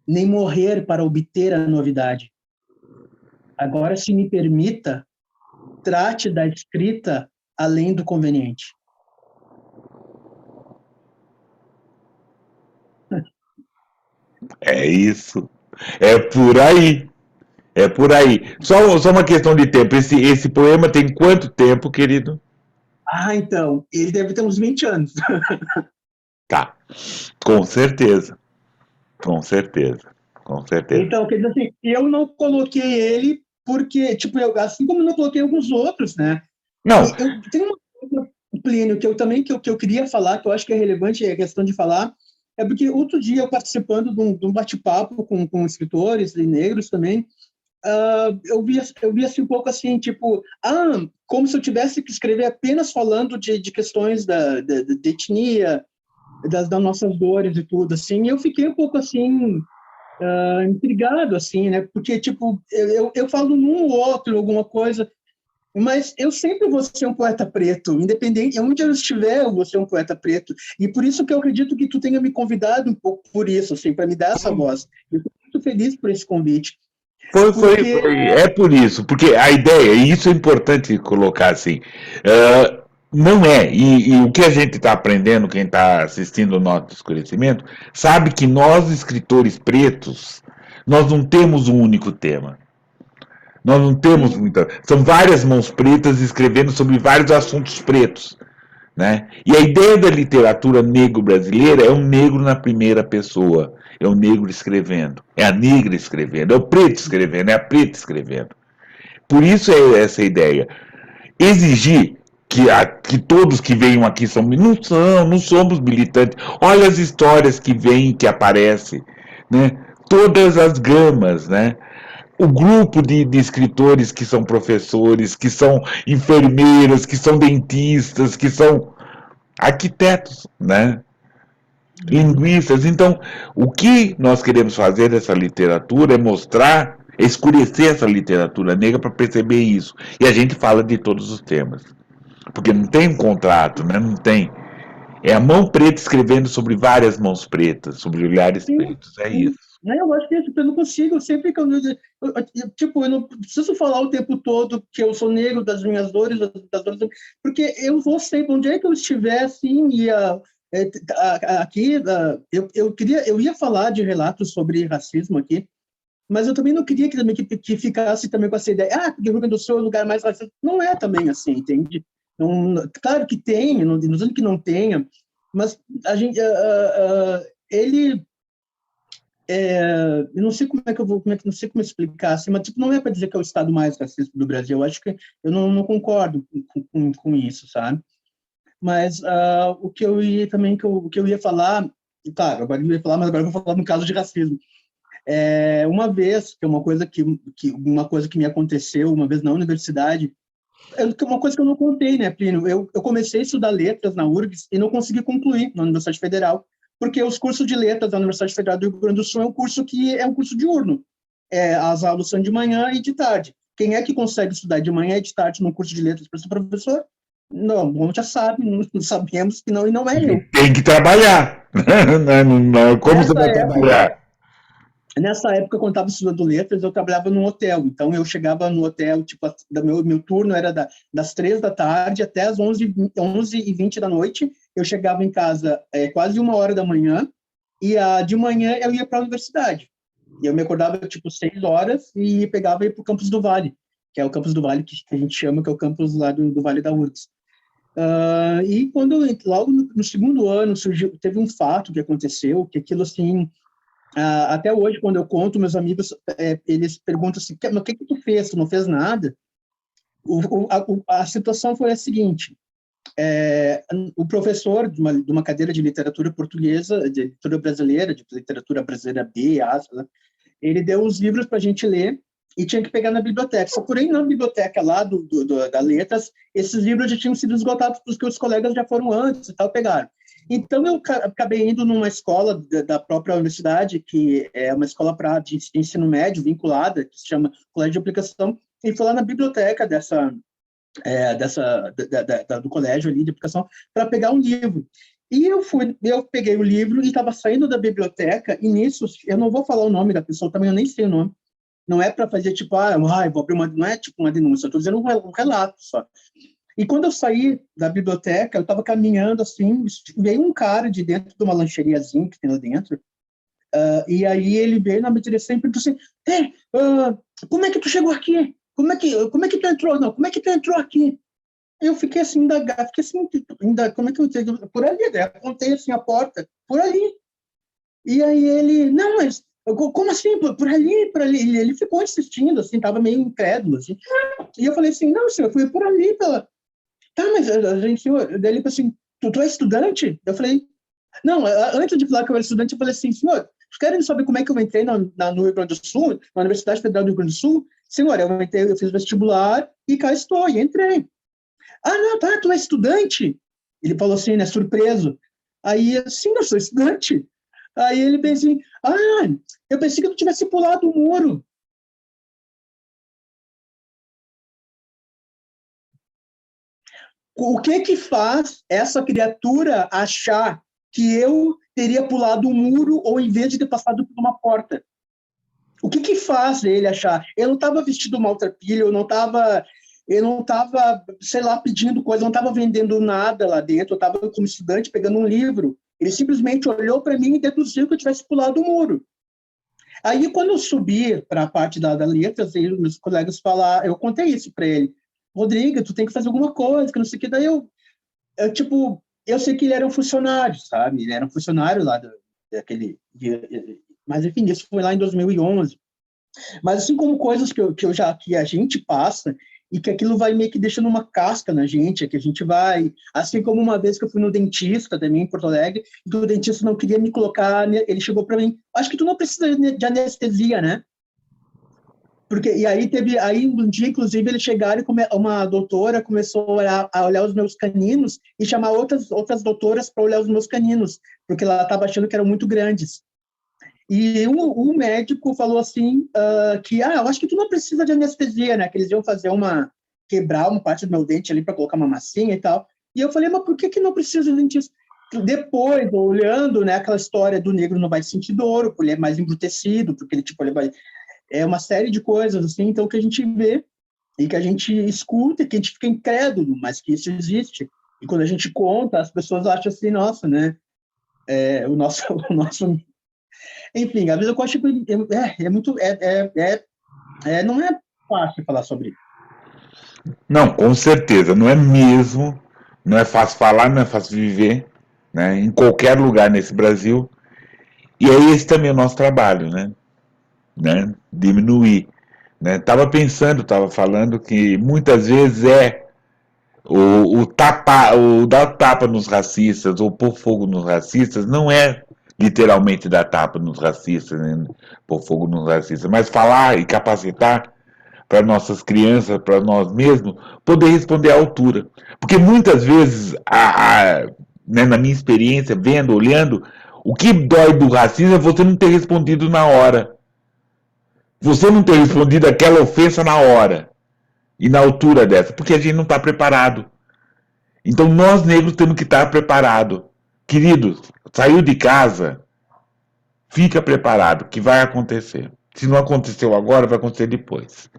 B: nem morrer para obter a novidade. Agora, se me permita, trate da escrita além do conveniente.
A: É isso. É por aí. É por aí. Só uma questão de tempo. Esse poema tem quanto tempo, querido?
B: Ah, então, ele deve ter uns 20 anos.
A: Tá. Com certeza. Com certeza. Com certeza.
B: Então, quer dizer assim, eu não coloquei ele porque, tipo, assim como eu não coloquei alguns outros, né?
A: Não,
B: E eu tenho uma coisa, Plínio, que eu também que eu queria falar, que eu acho que é relevante, é a questão de falar, é porque outro dia eu participando de um bate-papo com escritores e negros também, eu vi assim um pouco assim, tipo, como se eu tivesse que escrever apenas falando de questões de etnia, das nossas dores e tudo, assim, e eu fiquei um pouco assim, intrigado, assim, né, porque, tipo, eu falo num ou outro alguma coisa, mas eu sempre vou ser um poeta preto, independente, onde eu estiver, eu vou ser um poeta preto, e por isso que eu acredito que tu tenha me convidado um pouco por isso, assim, para me dar essa voz. Eu estou muito feliz por esse convite, porque
A: é por isso, porque a ideia, e isso é importante colocar assim, não é, e o que a gente está aprendendo, quem está assistindo o nosso esclarecimento, sabe que nós, escritores pretos, nós não temos um único tema. Nós não temos
B: sim,
A: muita. São várias mãos pretas escrevendo sobre vários assuntos pretos. Né? E a ideia da literatura negro-brasileira é um negro na primeira pessoa, é o negro escrevendo, é a negra escrevendo, é o preto escrevendo, é a preta escrevendo. Por isso é essa ideia. Exigir que todos que venham aqui são. Não somos militantes. Olha as histórias que vêm, que aparecem. Né? Todas as gamas, né? O grupo de escritores que são professores, que são enfermeiras, que são dentistas, que são arquitetos, né? Linguistas. Então, o que nós queremos fazer dessa literatura é mostrar, escurecer essa literatura negra para perceber isso. E a gente fala de todos os temas. Porque não tem um contrato, né? Não tem. É a mão preta escrevendo sobre várias mãos pretas, sobre olhares
B: sim,
A: pretos. É
B: sim.
A: isso.
B: Né, eu acho que tipo, eu não consigo, sempre que tipo, eu não preciso falar o tempo todo que eu sou negro das minhas dores, das dores, porque eu vou sempre, onde é que eu estiver, assim, aqui, eu ia falar de relatos sobre racismo aqui, mas eu também não queria que ficasse também com essa ideia, porque o Rio Grande do Sul é o lugar mais racista. Não é também assim, entende? Não, claro que tem, não dizendo que não tenha, mas a gente, ele eu não sei como é que eu vou, não sei como explicar, assim, mas tipo, não é para dizer que é o estado mais racista do Brasil. Eu acho que eu não concordo com isso, sabe? Mas o que eu ia também, o que eu ia falar, claro, agora eu ia falar, mas agora eu vou falar no caso de racismo. Uma vez, que é uma coisa que me aconteceu uma vez na universidade, uma coisa que eu não contei, né, Plínio? Eu comecei a estudar letras na URGS e não consegui concluir na Universidade Federal, porque os cursos de letras da Universidade Federal do Rio Grande do Sul é um curso diurno. As aulas são de manhã e de tarde. Quem é que consegue estudar de manhã e de tarde num curso de letras para ser professor? Não, bom, já sabe, não sabemos que não, e não é eu.
A: Tem que trabalhar. Como você
B: Nessa
A: vai
B: época,
A: trabalhar?
B: Nessa época, quando eu estava estudando letras, eu trabalhava num hotel. Então, eu chegava no hotel, tipo, meu turno era das 3 da tarde até as 11h20 da noite. Eu chegava em casa quase 1 hora da manhã. E de manhã eu ia para a universidade. E eu me acordava, tipo, 6 horas e pegava e ia para o Campus do Vale, que é o Campus do Vale que a gente chama, que é o campus lá do Vale da URGS. E logo no segundo ano, teve um fato que aconteceu, que aquilo, assim, até hoje, quando eu conto, meus amigos, eles perguntam assim, mas o que tu fez? Tu não fez nada? A situação foi a seguinte, o professor de uma cadeira de literatura portuguesa, de literatura brasileira, de literatura brasileira B, A, ele deu os livros para a gente ler e tinha que pegar na biblioteca. Só porém, na biblioteca lá da Letras, esses livros já tinham sido esgotados porque os colegas já foram antes e tal, pegaram. Então, eu acabei indo numa escola da própria universidade, que é uma escola de ensino médio vinculada, que se chama Colégio de Aplicação, e fui lá na biblioteca do colégio ali de aplicação para pegar um livro. E eu peguei o livro e estava saindo da biblioteca, e nisso, eu não vou falar o nome da pessoa, também eu nem sei o nome. Não é para fazer tipo, vou abrir uma, não é tipo uma denúncia, eu estou dizendo um relato só. E quando eu saí da biblioteca, eu estava caminhando assim, veio um cara de dentro de uma lancheriazinha que tem lá dentro, e aí ele veio na minha direção e perguntou assim, como é que tu chegou aqui? Como é que tu entrou? Não, como é que tu entrou aqui? Eu fiquei assim, indagado, fiquei assim, como é que eu entrei? Por ali, né? Apontei assim a porta, por ali. E aí ele, não, mas como assim? Por ali, por ali. Ele ficou insistindo, assim, tava meio incrédulo, assim. E eu falei assim, não, senhor, eu fui por ali, pela... Tá, mas a gente, senhor, daí ele falou assim, tu é estudante? Eu falei, não, antes de falar que eu era estudante, eu falei assim, senhor, vocês querem saber como é que eu entrei no Rio Grande do Sul, na Universidade Federal do Rio Grande do Sul? Senhor, eu fiz vestibular e cá estou, e entrei. Ah, não, tá, tu é estudante? Ele falou assim, né, surpreso. Aí, sim, eu sou estudante. Aí ele pensou assim, eu pensei que tu tivesse pulado o muro. O que que faz essa criatura achar que eu teria pulado o muro ou em vez de ter passado por uma porta? O que que faz ele achar? Eu não estava vestido maltrapilho, eu não estava, sei lá, pedindo coisa, eu não estava vendendo nada lá dentro, eu estava como estudante pegando um livro. Ele simplesmente olhou para mim e deduziu que eu tivesse pulado o muro. Aí, quando eu subi para a parte da letras, meus colegas falaram, eu contei isso para ele. Rodrigo, tu tem que fazer alguma coisa, que não sei o que. Daí tipo, eu sei que ele era um funcionário, sabe? Ele era um funcionário lá daquele... Mas, enfim, isso foi lá em 2011. Mas assim como coisas que a gente passa e que aquilo vai meio que deixando uma casca na gente, é que a gente vai, assim como uma vez que eu fui no dentista também em Porto Alegre, e que o dentista não queria me colocar, ele chegou para mim, acho que tu não precisa de anestesia, né? Porque, e aí um dia, inclusive, eles chegaram e uma doutora começou a olhar os meus caninos e chamar outras doutoras para olhar os meus caninos, porque ela estava achando que eram muito grandes. E um médico falou assim, que, eu acho que tu não precisa de anestesia, né? Que eles iam quebrar uma parte do meu dente ali para colocar uma massinha e tal. E eu falei, mas por que não precisa de dentista? Depois, olhando, né, aquela história do negro não vai sentir dor, porque ele é mais embrutecido, porque ele, tipo, ele vai... É uma série de coisas, assim, então, que a gente vê e que a gente escuta e que a gente fica incrédulo, mas que isso existe. E quando a gente conta, as pessoas acham assim, nossa, né? O nosso, o nosso enfim, às vezes eu acho que é muito. Não é fácil falar sobre isso.
A: Não, com certeza, não é mesmo, não é fácil falar, não é fácil viver, né, em qualquer lugar nesse Brasil. E é esse também o nosso trabalho, né, diminuir. Né. Tava falando que muitas vezes o dar tapa nos racistas ou pôr fogo nos racistas não é literalmente dar tapa nos racistas, né, pôr fogo nos racistas, mas falar e capacitar para nossas crianças, para nós mesmos, poder responder à altura. Porque muitas vezes, né, na minha experiência, vendo, olhando, o que dói do racismo é você não ter respondido na hora. Você não ter respondido aquela ofensa na hora e na altura dessa, porque a gente não está preparado. Então nós negros temos que estar preparados. Queridos, saiu de casa, fica preparado, que vai acontecer. Se não aconteceu agora, vai acontecer depois.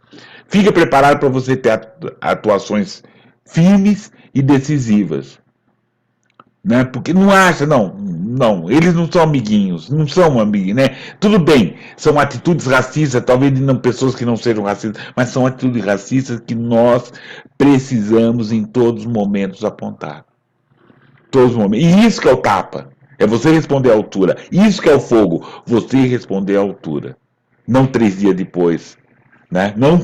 A: Fica preparado para você ter atuações firmes e decisivas. Né? Porque não acha, não, eles não são amiguinhos, não são amiguinhos, né? Tudo bem, são atitudes racistas, talvez de não pessoas que não sejam racistas, mas são atitudes racistas que nós precisamos em todos os momentos apontar. Todos os momentos. E isso que é o tapa. É você responder à altura. Isso que é o fogo. Você responder à altura. Não 3 dias depois. Né? Não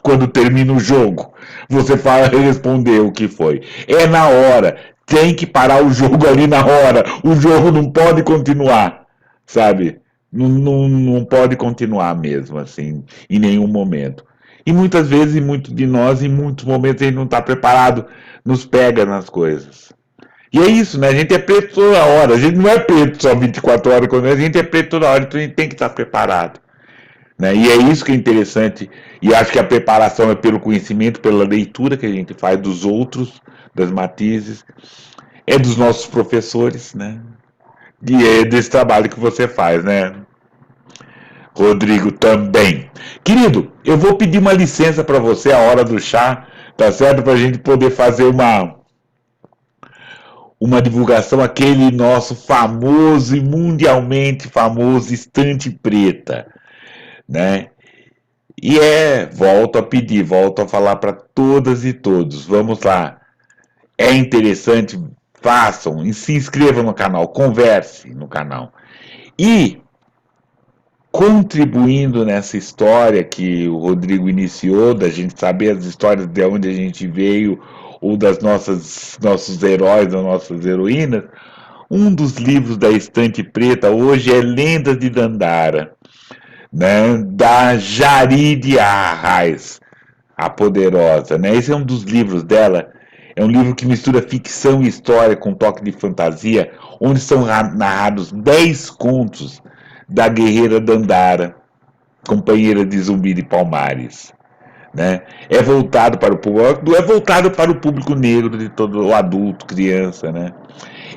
A: quando termina o jogo, você fala responder o que foi. É na hora. Tem que parar o jogo ali na hora. O jogo não pode continuar, sabe? Não pode continuar mesmo, assim, em nenhum momento. E muitas vezes, muitos de nós, em muitos momentos, a gente não está preparado, nos pega nas coisas. E é isso, né? A gente é preto toda hora. A gente não é preto só 24 horas, quando a gente é preto toda hora, então a gente tem que estar preparado. Né? E é isso que é interessante, e acho que a preparação é pelo conhecimento, pela leitura que a gente faz dos outros, das matizes, é dos nossos professores, né? E é desse trabalho que você faz, né? Rodrigo também. Querido, eu vou pedir uma licença para você a hora do chá, tá certo? Para a gente poder fazer uma divulgação, aquele nosso famoso e mundialmente famoso Estante Preta, né? E volto a pedir, volto a falar para todas e todos, vamos lá. É interessante, façam e se inscrevam no canal, converse no canal. E contribuindo nessa história que o Rodrigo iniciou, da gente saber as histórias de onde a gente veio, ou das nossos heróis, das nossas heroínas, um dos livros da Estante Preta hoje é Lendas de Dandara, né, da Jaride Arraes, a Poderosa. Né? Esse é um dos livros dela. É um livro que mistura ficção e história com toque de fantasia, onde são narrados 10 contos da guerreira Dandara, companheira de Zumbi de Palmares. Né? É voltado para o público negro, de todo o adulto, criança. Né?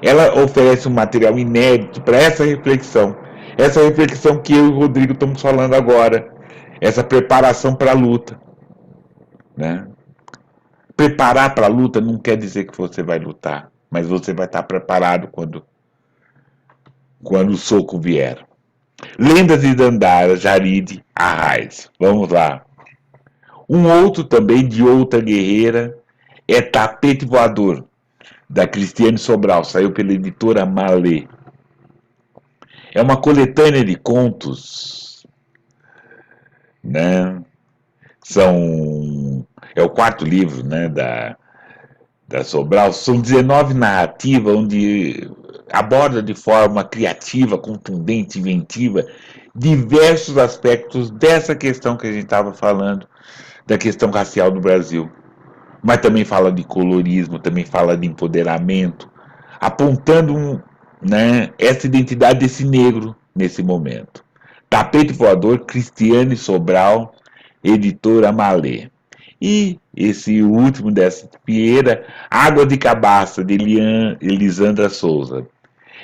A: Ela oferece um material inédito para essa reflexão que eu e o Rodrigo estamos falando agora, essa preparação para a luta. Né? Preparar para a luta não quer dizer que você vai lutar, mas você vai estar preparado quando o soco vier. Lendas de Dandara, Jaride Arraes. Vamos lá. Um outro também de outra guerreira é Tapete Voador, da Cristiane Sobral, saiu pela editora Malê. É uma coletânea de contos, né? É o quarto livro, né, da Sobral. São 19 narrativas onde aborda de forma criativa, contundente, inventiva, diversos aspectos dessa questão que a gente estava falando, da questão racial do Brasil. Mas também fala de colorismo, também fala de empoderamento, apontando né, essa identidade desse negro nesse momento. Tapete Voador, Cristiane Sobral, editora Malê. E esse último dessa Vieira, Água de Cabaça, de Elisandra Souza.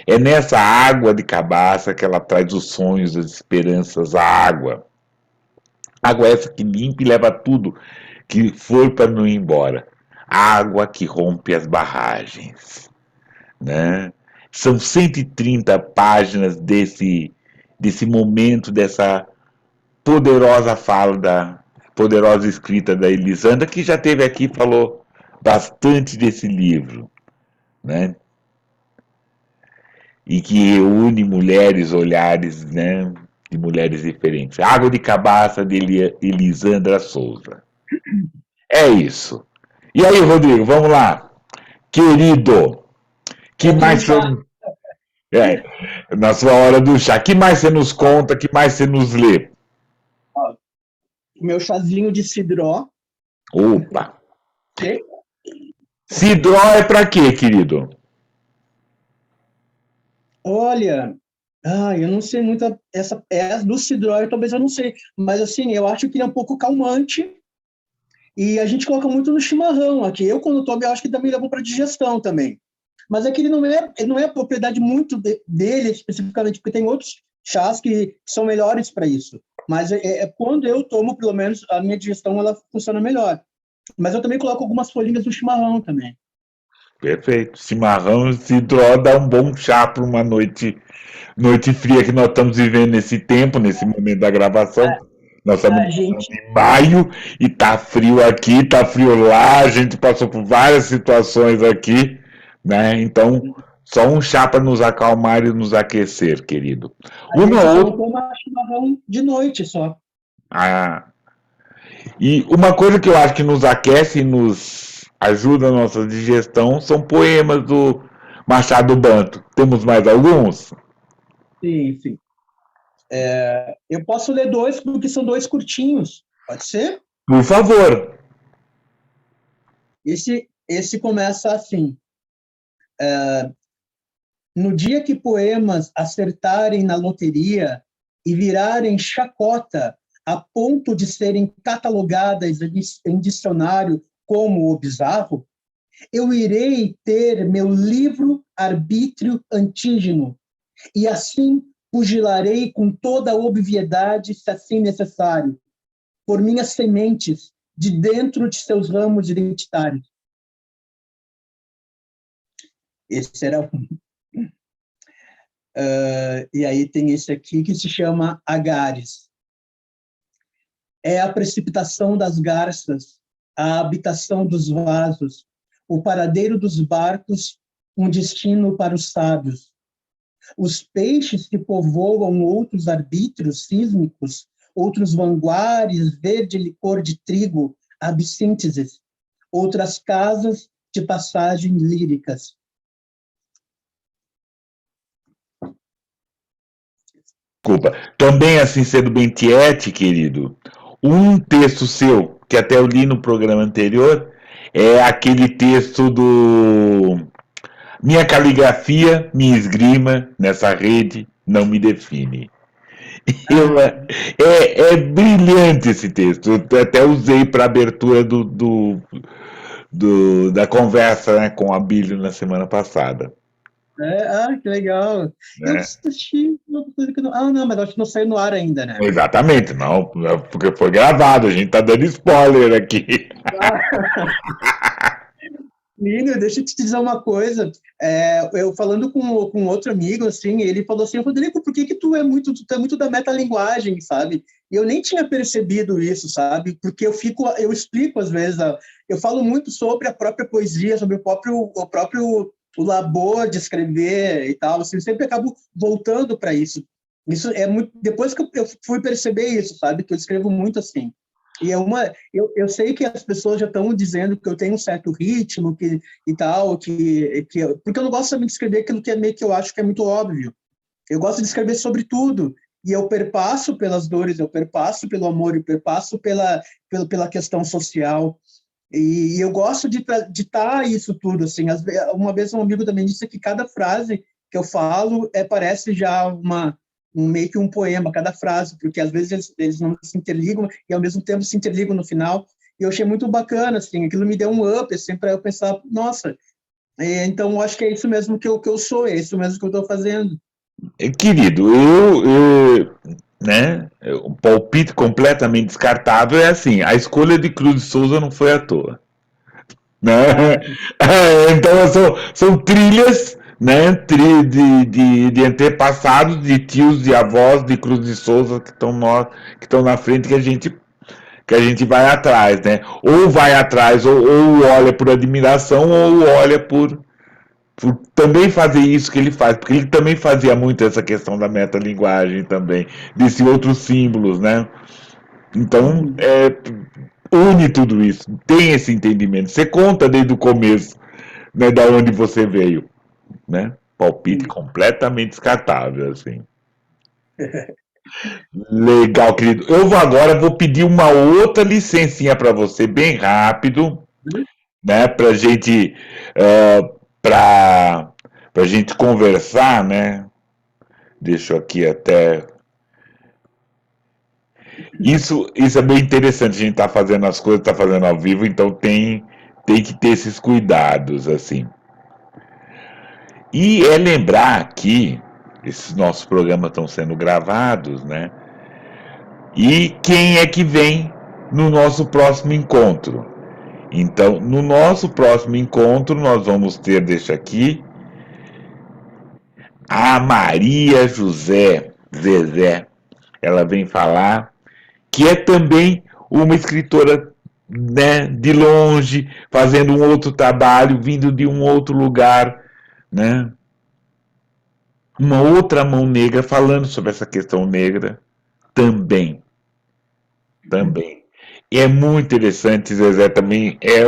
A: É nessa água de cabaça que ela traz os sonhos, as esperanças, a água. Água essa que limpa e leva tudo que for para não ir embora. Água que rompe as barragens. Né? São 130 páginas desse momento, dessa poderosa fala, da poderosa escrita da Elisandra, que já esteve aqui e falou bastante desse livro. Né? E que reúne mulheres, olhares, né, de mulheres diferentes. Água de Cabaça, de Elisandra Souza. É isso. E aí, Rodrigo, vamos lá. Querido, que mais você... na sua hora do chá, que mais você nos conta, que mais você nos lê?
B: Meu chazinho de cidró.
A: Opa!
B: Okay.
A: Cidró é para quê, querido?
B: Olha, eu não sei muito essa do cidró, talvez eu não sei, mas assim, eu acho que ele é um pouco calmante e a gente coloca muito no chimarrão aqui. Eu, quando tomo, eu acho que também leva para digestão também. Mas é que ele não é propriedade muito dele especificamente, porque tem outros chás que são melhores para isso. Mas quando eu tomo, pelo menos, a minha digestão ela funciona melhor. Mas eu também coloco algumas folhinhas no chimarrão também.
A: Perfeito. Chimarrão e cidró dá um bom chá para uma noite fria que nós estamos vivendo nesse tempo, nesse momento da gravação. Nós estamos em maio e tá frio aqui, tá frio lá, a gente passou por várias situações aqui, né? Então, só um chá para nos acalmar e nos aquecer, querido.
B: A gente só toma chimarrão de noite só.
A: E uma coisa que eu acho que nos aquece e nos ajuda na nossa digestão são poemas do Machado Banto. Temos mais alguns?
B: Sim, sim. Eu posso ler dois, porque são dois curtinhos. Pode ser?
A: Por favor.
B: Esse começa assim. No dia que poemas acertarem na loteria e virarem chacota a ponto de serem catalogadas em dicionário como o bizarro, Eu irei ter meu livre-arbítrio antígeno, e assim pugilarei com toda a obviedade, se assim necessário, por minhas sementes, de dentro de seus ramos identitários. Esse era um. E aí tem esse aqui que se chama Agares. É a precipitação das garças, a habitação dos vasos, o paradeiro dos barcos, um destino para os sábios. Os peixes que povoam outros arbítrios sísmicos, outros vanguares, verde licor de trigo, absínteses, outras casas de passagem líricas.
A: Desculpa. Também, assim, sendo bem tiete, querido, um texto seu, que até eu li no programa anterior, é aquele texto do Minha caligrafia, minha esgrima, nessa rede, não me define. Eu, é brilhante esse texto. Eu até usei para abertura da conversa, né, com a Bíblia na semana passada.
B: Que legal. Eu
A: Né?
B: assisti uma coisa que não. Não, mas acho que não saiu no ar ainda, né?
A: Exatamente, não, porque foi gravado, a gente tá dando spoiler aqui.
B: Menino, deixa eu te dizer uma coisa. Eu falando com outro amigo, assim, ele falou assim, Rodrigo, por que tu é muito da metalinguagem, sabe? E eu nem tinha percebido isso, sabe? Porque eu explico às vezes, eu falo muito sobre a própria poesia, sobre o labor de escrever e tal, assim, eu sempre acabo voltando para isso. Isso é muito, depois que eu fui perceber isso, sabe? Que eu escrevo muito assim. E eu sei que as pessoas já estão dizendo que eu tenho um certo ritmo e tal, porque eu não gosto também de escrever aquilo que é meio que eu acho que é muito óbvio. Eu gosto de escrever sobre tudo. E eu perpasso pelas dores, eu perpasso pelo amor, eu perpasso pela questão social. E eu gosto de estar isso tudo. Assim. Uma vez um amigo também disse que cada frase que eu falo parece já meio que um poema, cada frase, porque às vezes eles não se interligam e ao mesmo tempo se interligam no final. E eu achei muito bacana, assim, aquilo me deu um up, assim, para eu pensar, nossa, então eu acho que é isso mesmo que eu sou, é isso mesmo que eu estou fazendo.
A: Querido, né, o palpite completamente descartável é assim, a escolha de Cruz de Souza não foi à toa. Né?
B: Ah,
A: Então são trilhas, né, de antepassados, de tios, de avós, de Cruz de Souza que estão na frente que a gente vai atrás, né? Ou vai atrás, ou olha por admiração, ou olha por também fazer isso que ele faz, porque ele também fazia muito essa questão da metalinguagem também, desses outros símbolos, né? Então,
B: uhum.
A: une tudo isso, tem esse entendimento. Você conta desde o começo, né, da onde você veio, né? Palpite completamente descartável, assim. Legal, querido. Eu vou pedir uma outra licencinha para você, bem rápido, né? Para para gente conversar, né? Deixa eu aqui até. Isso é bem interessante. A gente tá fazendo as coisas, tá fazendo ao vivo, então tem que ter esses cuidados, assim. E é lembrar que esses nossos programas estão sendo gravados, né? E quem é que vem no nosso próximo encontro? Então, no nosso próximo encontro, nós vamos ter, deixa aqui, a Maria José Zezé. Ela vem falar que é também uma escritora, né, de longe, fazendo um outro trabalho, vindo de um outro lugar, né? Uma outra mão negra falando sobre essa questão negra também. Também. E é muito interessante, Zezé, também é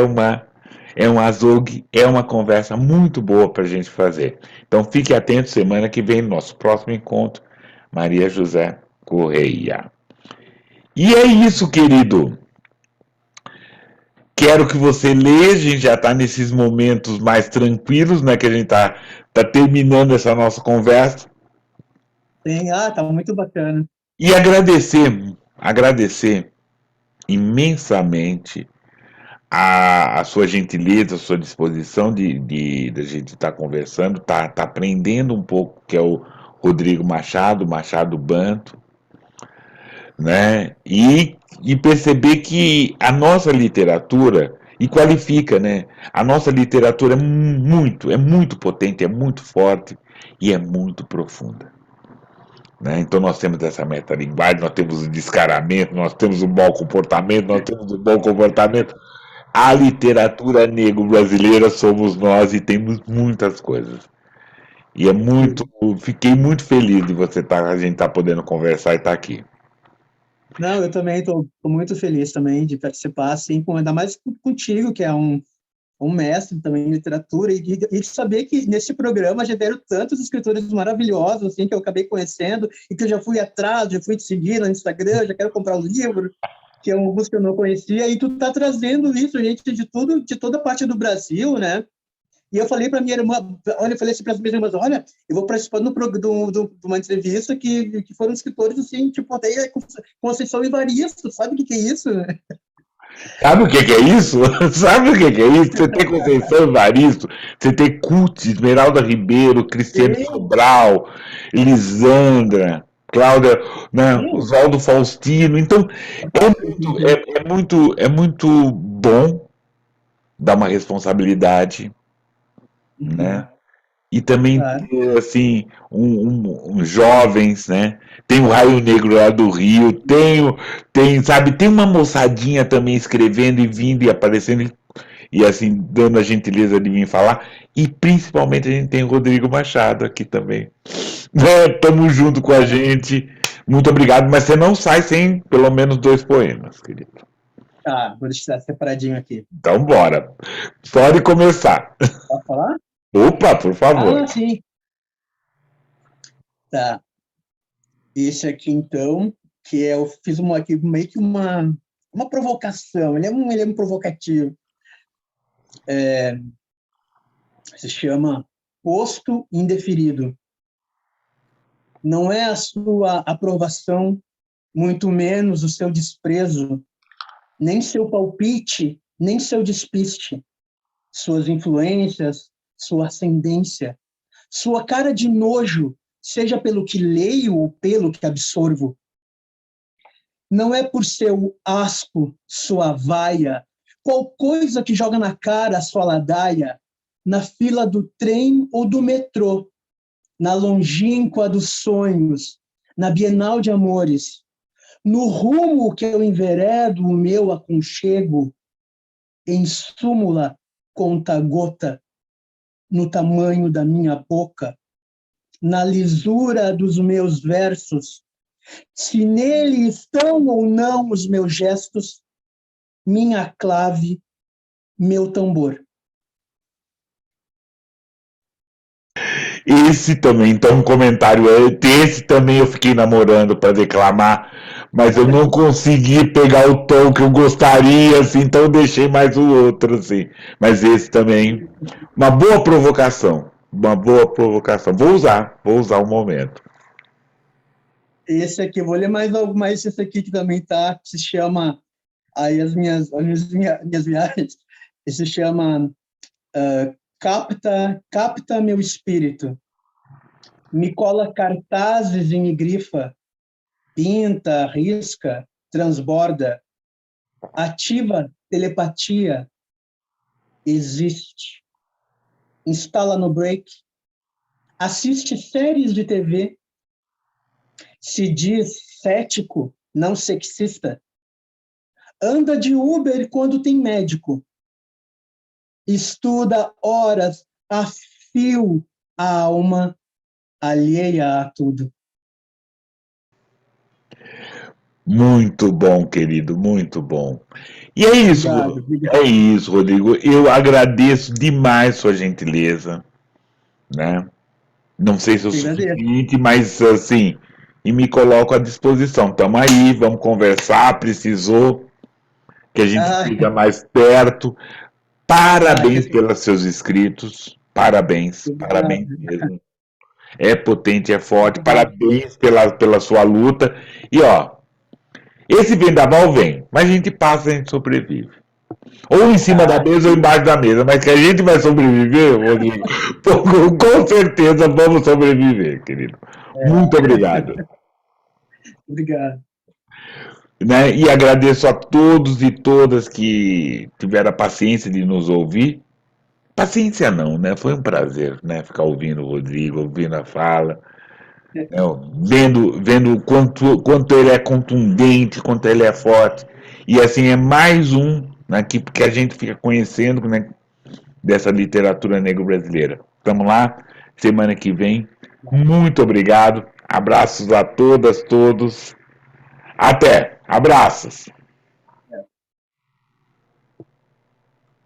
A: um azougue, é uma conversa muito boa para a gente fazer. Então fique atento, semana que vem, no nosso próximo encontro, Maria José Correia. E é isso, querido. Quero que você leia, a gente já está nesses momentos mais tranquilos, né? Que a gente tá terminando essa nossa conversa.
B: Tá muito bacana.
A: E agradecer imensamente a sua gentileza, a sua disposição de a gente estar conversando, tá aprendendo um pouco, que é o Rodrigo Machado, Machado Banto, né? E perceber que a nossa literatura, e qualifica, né? A nossa literatura é muito potente, é muito forte e é muito profunda. Né? Então nós temos essa metalinguagem, nós temos o descaramento, nós temos o mau comportamento, nós temos o bom comportamento. A literatura negro-brasileira somos nós e temos muitas coisas. E é muito,
B: Sim.
A: fiquei muito feliz de você a gente estar podendo conversar e estar aqui.
B: Não, eu também estou muito feliz também de participar, assim, ainda mais contigo, que é um mestre também em literatura, e de saber que nesse programa já deram tantos escritores maravilhosos, assim, que eu acabei conhecendo, e que eu já fui atrás, já fui te seguir no Instagram, já quero comprar o livro, que é um curso que eu não conhecia, e tu tá trazendo isso, gente, de tudo, de toda parte do Brasil, né? E eu falei para minha irmã, olha, eu falei assim para as minhas irmãs, olha, eu vou participar de uma entrevista que foram escritores assim, tipo, até Conceição Evaristo, sabe o que é isso?
A: Sabe o que é isso? Sabe o que é isso? Você tem Conceição Evaristo, você tem Cult, Esmeralda Ribeiro, Cristiano
B: Sim,
A: Sobral, Elisandra, Cláudia, né,
B: sim,
A: Oswaldo Faustino. Então, é muito bom dar uma responsabilidade, né?
B: uhum,
A: E também
B: claro.
A: ter, assim, jovens, né? Tem o Raio Negro lá do Rio, sabe, tem uma moçadinha também escrevendo e vindo e aparecendo e assim, dando a gentileza de vir falar. E principalmente a gente tem o Rodrigo Machado aqui também. Né? Tamo junto com a gente. Muito obrigado, mas você não sai sem pelo menos 2 poemas, querido.
B: Tá, vou deixar separadinho aqui.
A: Então bora. Pode começar.
B: Pode falar?
A: Opa, por favor.
B: Ah, sim. Tá. Esse aqui, então, que é, eu fiz aqui, meio que uma provocação. Ele é um provocativo. Se chama Posto Indeferido. Não é a sua aprovação, muito menos o seu desprezo, nem seu palpite, nem seu despiste, suas influências, sua ascendência, sua cara de nojo, seja pelo que leio ou pelo que absorvo. Não é por seu asco, sua vaia, qual coisa que joga na cara a sua ladaia, na fila do trem ou do metrô, na longínqua dos sonhos, na Bienal de Amores, no rumo que eu enveredo o meu aconchego, em súmula conta-gota, no tamanho da minha boca, na lisura dos meus versos, se nele estão ou não os meus gestos, minha clave, meu tambor.
A: Esse também, então, um comentário. Esse também eu fiquei namorando para declamar, mas eu não consegui pegar o tom que eu gostaria, assim, então eu deixei mais o outro, assim. Mas esse também, uma boa provocação. Uma boa provocação. Vou usar um momento.
B: Esse aqui, eu vou ler mais esse aqui que também tá, que se chama, aí minhas viagens, esse se chama Capta Meu Espírito. Me cola cartazes e me grifa, pinta, risca, transborda, ativa telepatia, existe. Instala no break, assiste séries de TV, se diz cético, não sexista, anda de Uber quando tem médico, estuda horas a fio a alma alheia a tudo.
A: Muito bom, querido, muito bom. E
B: Obrigado, obrigado.
A: é isso, Rodrigo. Eu agradeço demais sua gentileza, né? Não sei se é o
B: Te agradeço.
A: suficiente, mas assim, e me coloco à disposição. Estamos aí, vamos conversar. Precisou que a gente
B: Ah,
A: esteja mais perto.
B: que
A: Parabéns pelos seus inscritos. Parabéns, parabéns
B: obrigado.
A: mesmo. É potente, é forte.
B: Obrigado.
A: Parabéns pela sua luta. E ó, esse vendaval vem, mas a gente passa, a gente sobrevive. Ou em cima da
B: Ah,
A: mesa ou embaixo da mesa, mas que a gente vai sobreviver, Rodrigo, com certeza vamos sobreviver, querido. Muito obrigado.
B: obrigado.
A: Né? E agradeço a todos e todas que tiveram a paciência de nos ouvir. Paciência não, né? Foi um prazer, né? Ficar ouvindo o Rodrigo, ouvindo a fala, né? Vendo o quanto ele é contundente, quanto ele é forte. E assim, é mais um, né, que a gente fica conhecendo, né, dessa literatura negro-brasileira. Estamos lá, semana que vem. Muito obrigado. Abraços a todas, todos. Até. Abraços.